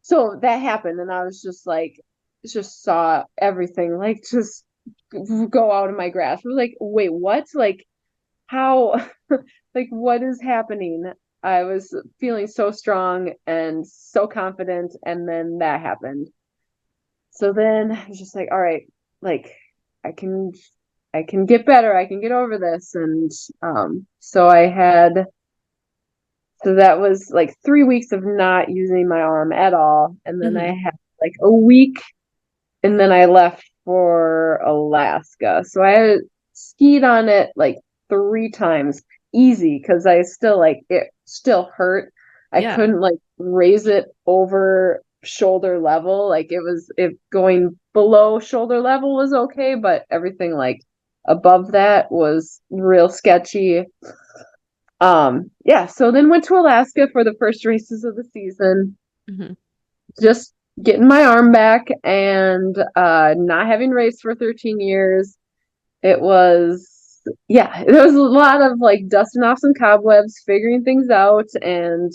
so that happened, and I was just like, just saw everything like just go out of my grasp. I was like, wait, what? Like how? Like what is happening? I was feeling so strong and so confident, and then that happened. So then I was just like, all right, like I can I can get better. I can get over this. And so I had so that was like 3 weeks of not using my arm at all. And then I Mhm. had like a week and then I left for Alaska. So I had skied on it like 3 times easy because I still like it still hurt. I Yeah. couldn't like raise it over. shoulder level. Like it was, if going below shoulder level was okay, but everything like above that was real sketchy. Yeah, so then went to Alaska for the first races of the season, Hmm. just getting my arm back and not having raced for 13 years. It was, yeah, there was a lot of like dusting off some cobwebs, figuring things out, and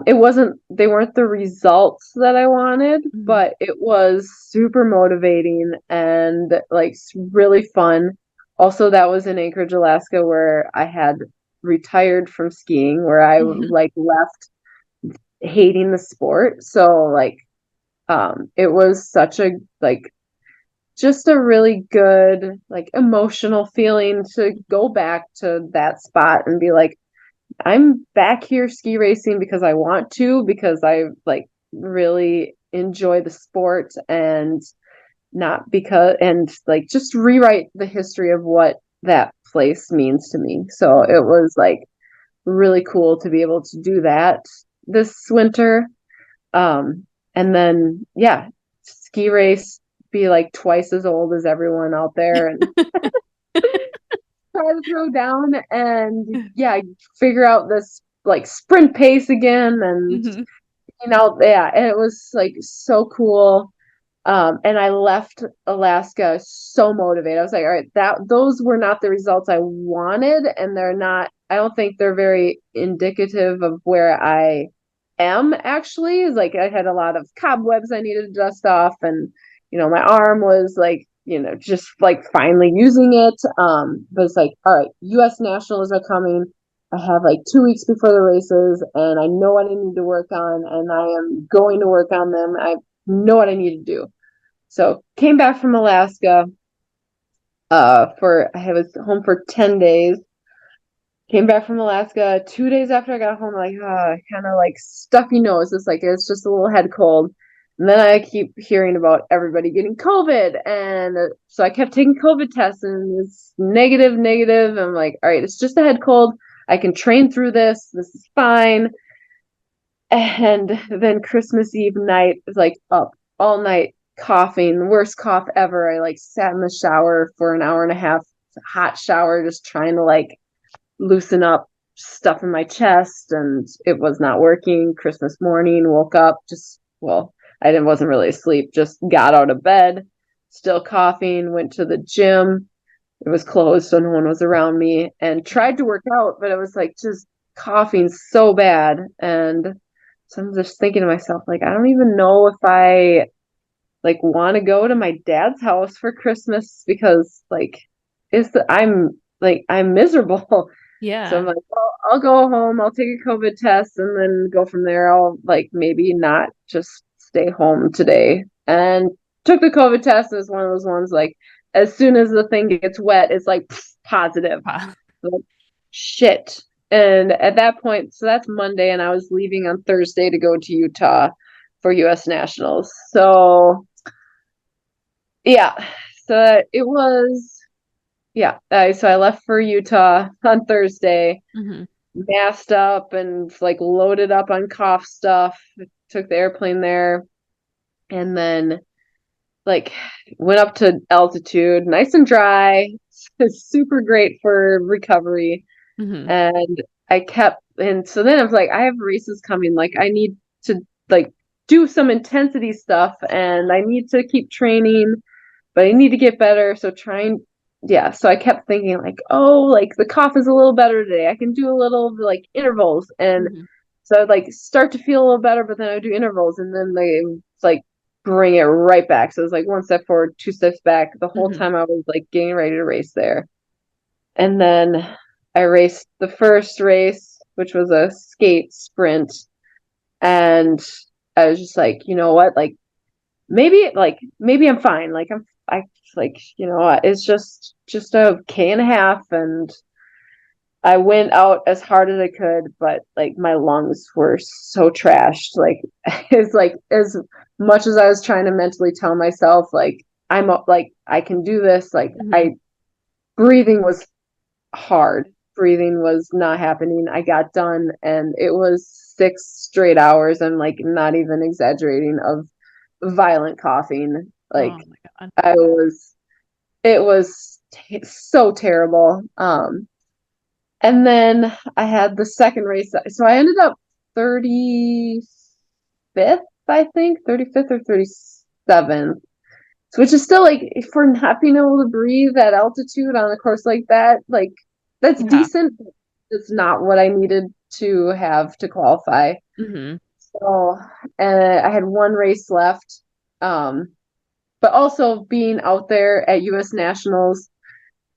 it wasn't, they weren't the results that I wanted, Hmm. but it was super motivating and like really fun. Also, that was in Anchorage, Alaska, where I had retired from skiing, where I like left hating the sport. So like it was such a like just a really good like emotional feeling to go back to that spot and be like, I'm back here ski racing because I want to, because I like really enjoy the sport, and not because, and like just rewrite the history of what that place means to me. So it was like really cool to be able to do that this winter. Um, and then, yeah, ski race, be like twice as old as everyone out there and try to throw down and, yeah, figure out this like sprint pace again. And, Hmm. yeah, and it was like so cool. And I left Alaska so motivated. I was like, all right, that those were not the results I wanted, and they're not, I don't think they're very indicative of where I am actually. Is like I had a lot of cobwebs I needed to dust off, and my arm was like, just like finally using it. But it's like, all right, US nationals are coming. I have like 2 weeks before the races, and I know what I need to work on, and I am going to work on them. I know what I need to do. So came back from Alaska for I was home for 10 days. Came back from Alaska 2 days after I got home, like kind of like stuffy nose. It's like it's just a little head cold. And then I keep hearing about everybody getting COVID. And so I kept taking COVID tests and it's negative, negative. I'm like, all right, it's just a head cold. I can train through this. This is fine. And then Christmas Eve night was like up all night coughing, worst cough ever. I like sat in the shower for an hour and a half, hot shower, just trying to like loosen up stuff in my chest, and it was not working. Christmas morning, woke up, just, well, I didn't wasn't really asleep, just got out of bed, still coughing, went to the gym. It was closed, so no one was around me, and tried to work out, but it was like just coughing so bad. And so I'm just thinking to myself, like, I don't even know if I like want to go to my dad's house for Christmas because like I'm miserable. So I'm Yeah. like, well, I'll go home, I'll take a COVID test and then go from there. I'll like maybe not just stay home today. And took the COVID test. It's one of those ones like as soon as the thing gets wet, it's like positive. Wow. Like, shit. And at that point, so that's Monday, and I was leaving on Thursday to go to Utah for US Nationals. So yeah, so it was, yeah. So I left for Utah on Thursday, Hmm. masked up and like loaded up on cough stuff. Took the airplane there, and then like went up to altitude, nice and dry. It's super great for recovery. Hmm. And I kept, and so then I was like, I have races coming. Like I need to like do some intensity stuff, and I need to keep training, but I need to get better. So trying, yeah. So I kept thinking like, oh, like the cough is a little better today. I can do a little like intervals, and Hmm. so I'd like start to feel a little better, but then I would do intervals, and then they like bring it right back. So it was like one step forward, two steps back. The whole Hmm. time I was like getting ready to race there, and then I raced the first race, which was a skate sprint, and I was just like, you know what, maybe I'm fine. Like I like, it's just a K and a half, and I went out as hard as I could, but like my lungs were so trashed. Like it's like as much as I was trying to mentally tell myself like like I can do this, like Hmm. I breathing was hard breathing was not happening. I got done and it was 6 straight hours. I'm like not even exaggerating of violent coughing. Like Oh my God. I was, it was so terrible. And then I had the second race. So I ended up 35th, I think, 35th or 37th, which is still like for not being able to breathe at altitude on a course like that, like that's Yeah. decent. But it's not what I needed to have to qualify. Hmm. So, I had one race left. Um, but also being out there at US Nationals,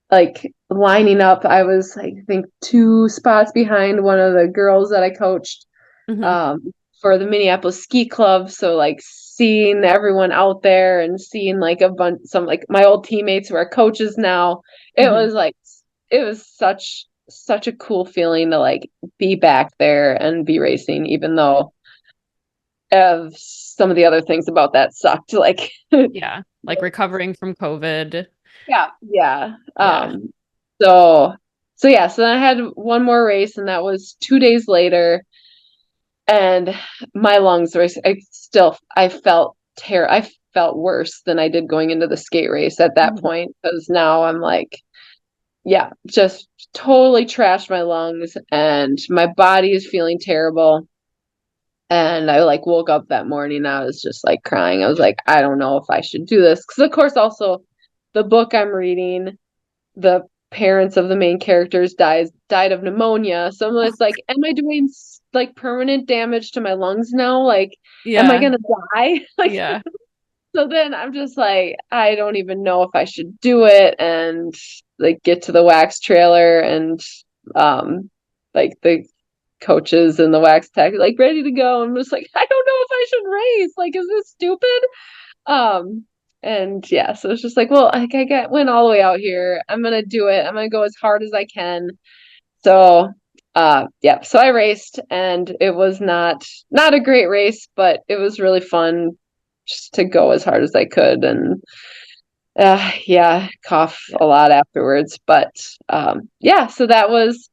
like lining up, I was I think 2 spots behind one of the girls that I coached Hmm. um for the Minneapolis Ski Club. So like seeing everyone out there and seeing like a bunch some like my old teammates who are coaches now, it Hmm. was like it was such a cool feeling to like be back there and be racing, even though of some of the other things about that sucked. Like Yeah. Like recovering from COVID. yeah, yeah. Yeah. So yeah, so then I had one more race and that was 2 days later and my lungs were I felt worse than I did going into the skate race at that Mhm. point because now I'm like yeah, just totally trashed my lungs and my body is feeling terrible. And I like woke up that morning and I was just like crying. I was like, I don't know if I should do this. Because of course also the book I'm reading, the parents of the main characters died of pneumonia. So it's like, am I doing like permanent damage to my lungs now? Like, am I Yeah. gonna die? Like, Yeah. so then I'm just like, I don't even know if I should do it and like get to the wax trailer and um like the coaches and the wax tech like ready to go. I'm just like, I don't know if I should race. Like, is this stupid? Um, and yeah, so it's just like, well, like went all the way out here. I'm gonna do it. I'm gonna go as hard as I can. So yeah, so I raced and it was not a great race, but it was really fun just to go as hard as I could and yeah, cough Yeah. a lot afterwards. But yeah, so that was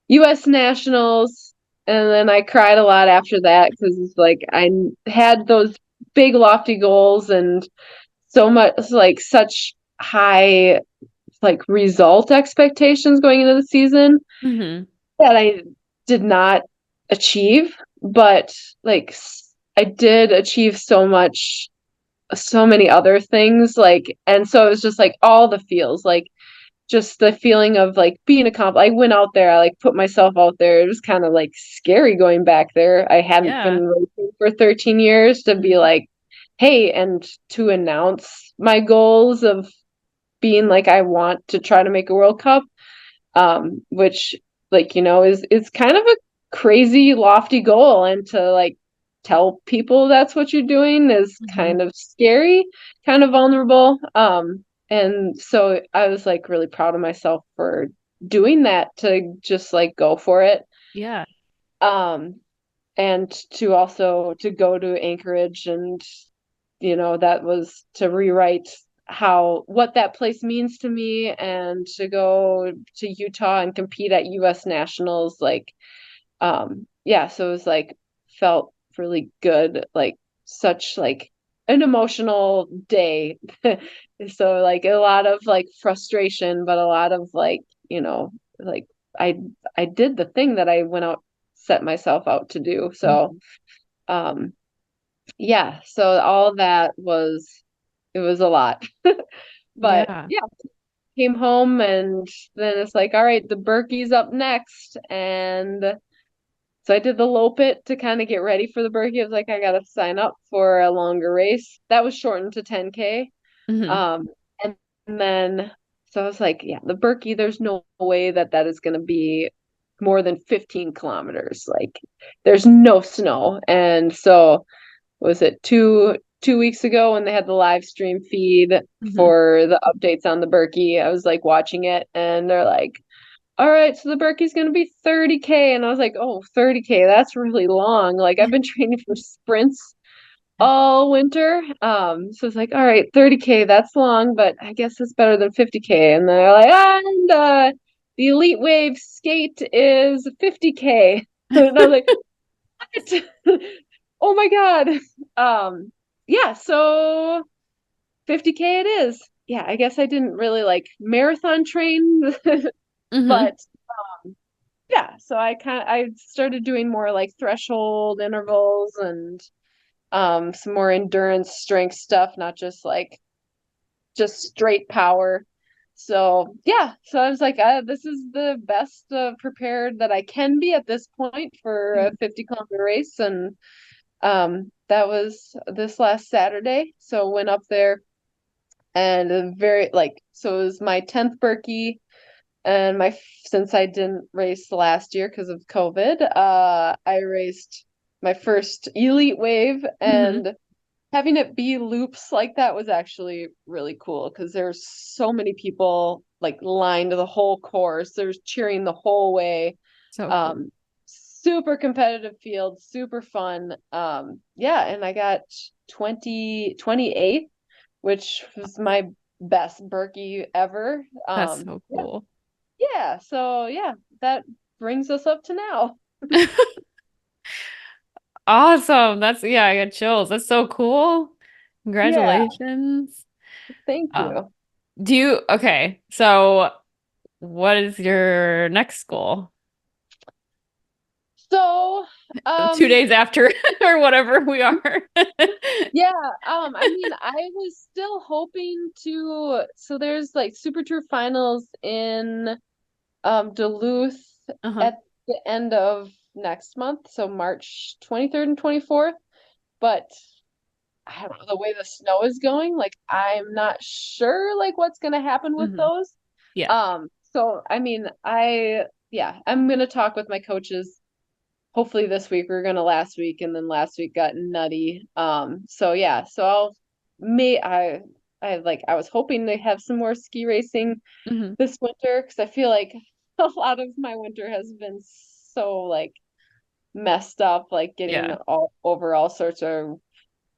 US Nationals, and then I cried a lot after that because it's like I had those big lofty goals and so much like such high like result expectations going into the season Hmm. that I did not achieve, but like I did achieve so many other things like and so it was just like all the feels like just the feeling of like being accomplished. I went out there, I like put myself out there. It was kind of like scary going back there. I hadn't Yeah. been racing for 13 years to be Hmm. like, hey, and to announce my goals of being like I want to try to make a World Cup, which like is kind of a crazy lofty goal, and to like tell people that's what you're doing is Hmm. kind of scary, kind of vulnerable. And so I was like really proud of myself for doing that, to just like go for it. Yeah. Um, and to also to go to Anchorage, and that was to rewrite how what that place means to me, and to go to Utah and compete at US Nationals, like yeah, so it was like felt really good, like such like an emotional day. So like a lot of like frustration, but a lot of like like I I did the thing that I went out set myself out to do. So Mhm. um yeah, so all that was it was a lot. But Yeah. yeah, came home and then it's like, all right, the Berkey's up next. And so I did the low pit to kind of get ready for the Berkey. I was like, I gotta sign up for a longer race. That was shortened to 10K. Hmm. Um, and then so I was like, yeah, the Berkey, there's no way that that is gonna be more than 15 kilometers. Like, there's no snow. And so was it 2 weeks ago when they had the live stream feed Hmm. for the updates on the Berkey? I was like watching it and they're like, all right, so the Berkey's going to be 30K. And I was like, oh, 30K, that's really long. Like, I've been training for sprints all winter. So it's like, all right, 30K, that's long, but I guess it's better than 50K. And they're like, and the elite wave skate is 50K. And I was like, what? Oh my God. Yeah, so 50K it is. Yeah, I guess I didn't really like marathon train, Mm-hmm. but yeah, so I started doing more like threshold intervals and some more endurance strength stuff, not just like just straight power. So yeah, so I was like, this is the best prepared that I can be at this point for a 50-kilometer race, and that was this last Saturday. So went up there and very like so it was my 10th Berkey, and my since I didn't race last year because of COVID, I raced my first elite wave, Mm-hmm. and having it be loops like that was actually really cool because there's so many people like lined the whole course. There's cheering the whole way. So cool. Super competitive field, super fun. Yeah, and I got 28th, which was my best Berkey ever. That's so Yeah, cool. yeah. So yeah, that brings us up to now. Awesome. Yeah, I got chills. That's so cool. Yeah, Congratulations. thank Um, you. okay, so what is your next goal? So, 2 um, days after or whatever we are. yeah, I mean, I was still hoping to, so there's like Super Tour finals in Duluth Uh-huh. at the end of next month, so March 23rd and 24th. But I don't know the way the snow is going, like I'm not sure like what's gonna happen with Hmm. those. Yeah. So I mean, yeah, I'm gonna talk with my coaches hopefully this week. We are gonna last week, and then last week got nutty. So yeah, so I'll may I was hoping to have some more ski racing Hmm. this winter because I feel like a lot of my winter has been so like messed up, like getting Yeah. all over all sorts of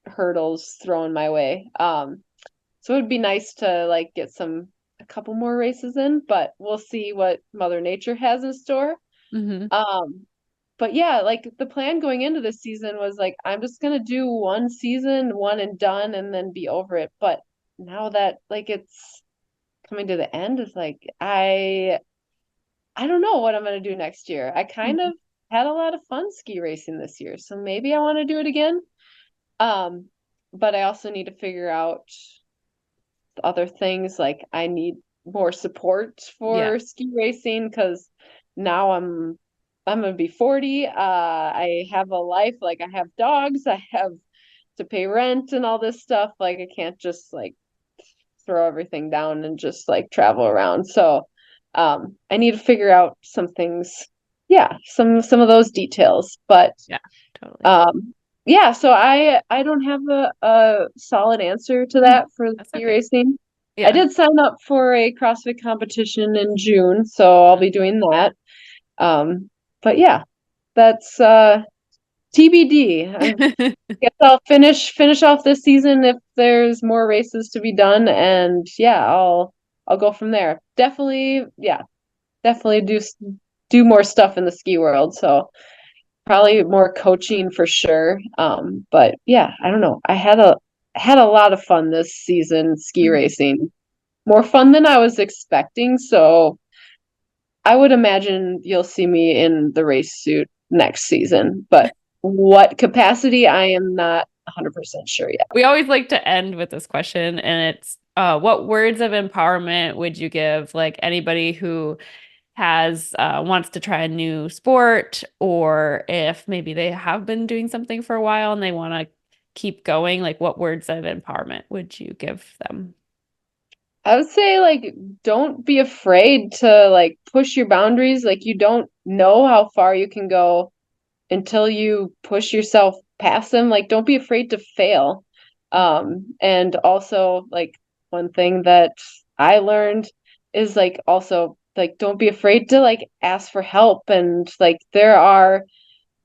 hurdles thrown my way. So it would be nice to like get a couple more races in, but we'll see what Mother Nature has in store. Hmm. Um, but yeah, like the plan going into this season was like I'm just gonna do one season, one and done, and then be over it. But now that like it's coming to the end, it's like I don't know what I'm gonna do next year. I kind Hmm. of had a lot of fun ski racing this year, so maybe I want to do it again. Um, but I also need to figure out other things. Like I need more support Yeah. for ski racing because now I'm gonna be 40. I have a life, like I have dogs, I have to pay rent and all this stuff. Like I can't just like throw everything down and just like travel around. So I need to figure out some things. Yeah, some of those details. But Yeah. Totally. um yeah, so I don't have a solid answer to Mhm. that for the That's ski okay. racing. I Yeah. did sign up for a CrossFit competition in June, so I'll be doing that. Um, but yeah, that's TBD. I guess I'll finish off this season if there's more races to be done, and yeah, I'll go from there. Definitely, yeah, definitely do more stuff in the ski world. So probably more coaching for sure. But yeah, I don't know. I had a lot of fun this season ski Mhm. racing. More fun than I was expecting. So I would imagine you'll see me in the race suit next season. But what capacity, I am not 100% sure yet. We always like to end with this question, and it's what words of empowerment would you give like anybody who has wants to try a new sport, or if maybe they have been doing something for a while and they want to keep going, like what words of empowerment would you give them? I would say like don't be afraid to like push your boundaries. Like you don't know how far you can go until you push yourself past them. Like don't be afraid to fail. And also like one thing that I learned is like also like don't be afraid to like ask for help, and like there are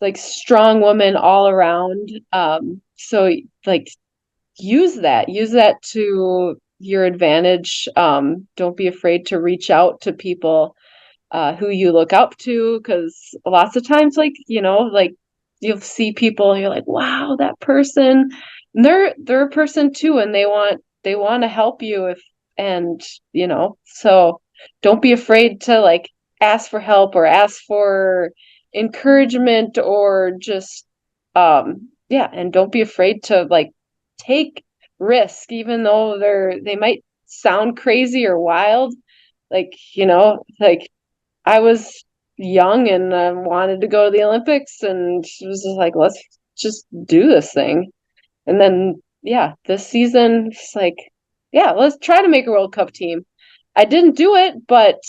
like strong women all around. So like use that to your advantage. Don't be afraid to reach out to people who you look up to, because lots of times, like, like you'll see people and you're like, wow, that person, and they're a person too, and they want to help you if and so don't be afraid to like ask for help or ask for encouragement or just yeah, and don't be afraid to like take risk even though they might sound crazy or wild, like like I was young and wanted to go to the Olympics and it was just like, let's just do this thing. And then, yeah, this season, it's like, yeah, let's try to make a World Cup team. I didn't do it, but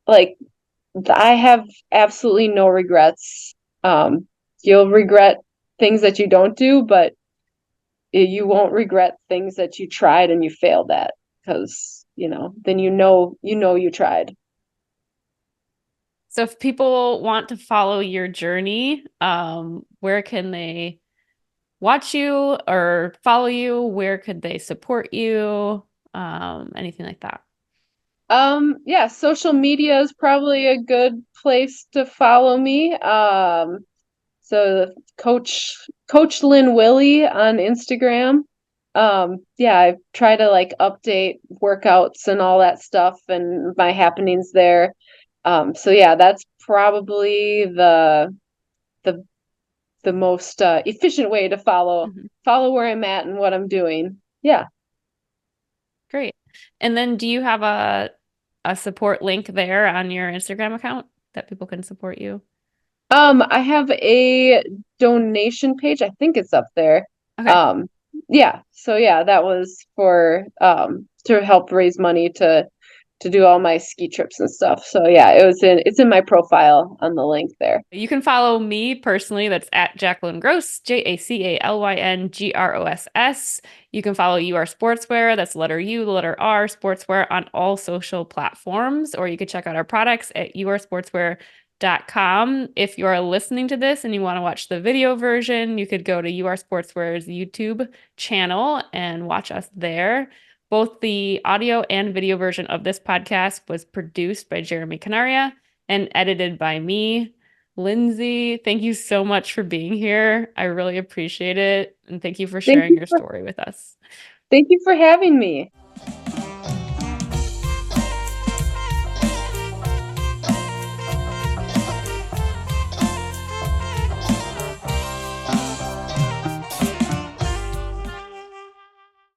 like, I have absolutely no regrets. You'll regret things that you don't do, but you won't regret things that you tried and you failed at because, then you tried. So if people want to follow your journey, where can they watch you or follow you? Where could they support you? Anything like that. Yeah, social media is probably a good place to follow me. So Coach Lynn Willie on Instagram. Yeah, I try to like update workouts and all that stuff and my happenings there. So yeah, that's probably the the most efficient way to Mhm. follow where I'm at and what I'm doing. Yeah. Great. And then do you have a support link there on your Instagram account that people can support you? I have a donation page. I think it's up there. Okay. Um, yeah. So yeah, that was for to help raise money to do all my ski trips and stuff. So yeah, it's in my profile on the link there. You can follow me personally. That's at Jacqueline Gross, JACALYNGROSS. You can follow You Are Sportswear. That's letter U, the letter R, Sportswear on all social platforms. Or you could check out our products at youaresportswear.com. If you are listening to this and you want to watch the video version, you could go to You Are Sportswear's YouTube channel and watch us there. Both the audio and video version of this podcast was produced by Jeremy Canaria and edited by me. Lindsay, thank you so much for being here. I really appreciate it. And thank you for Thank sharing you your for story with us. thank you for having me.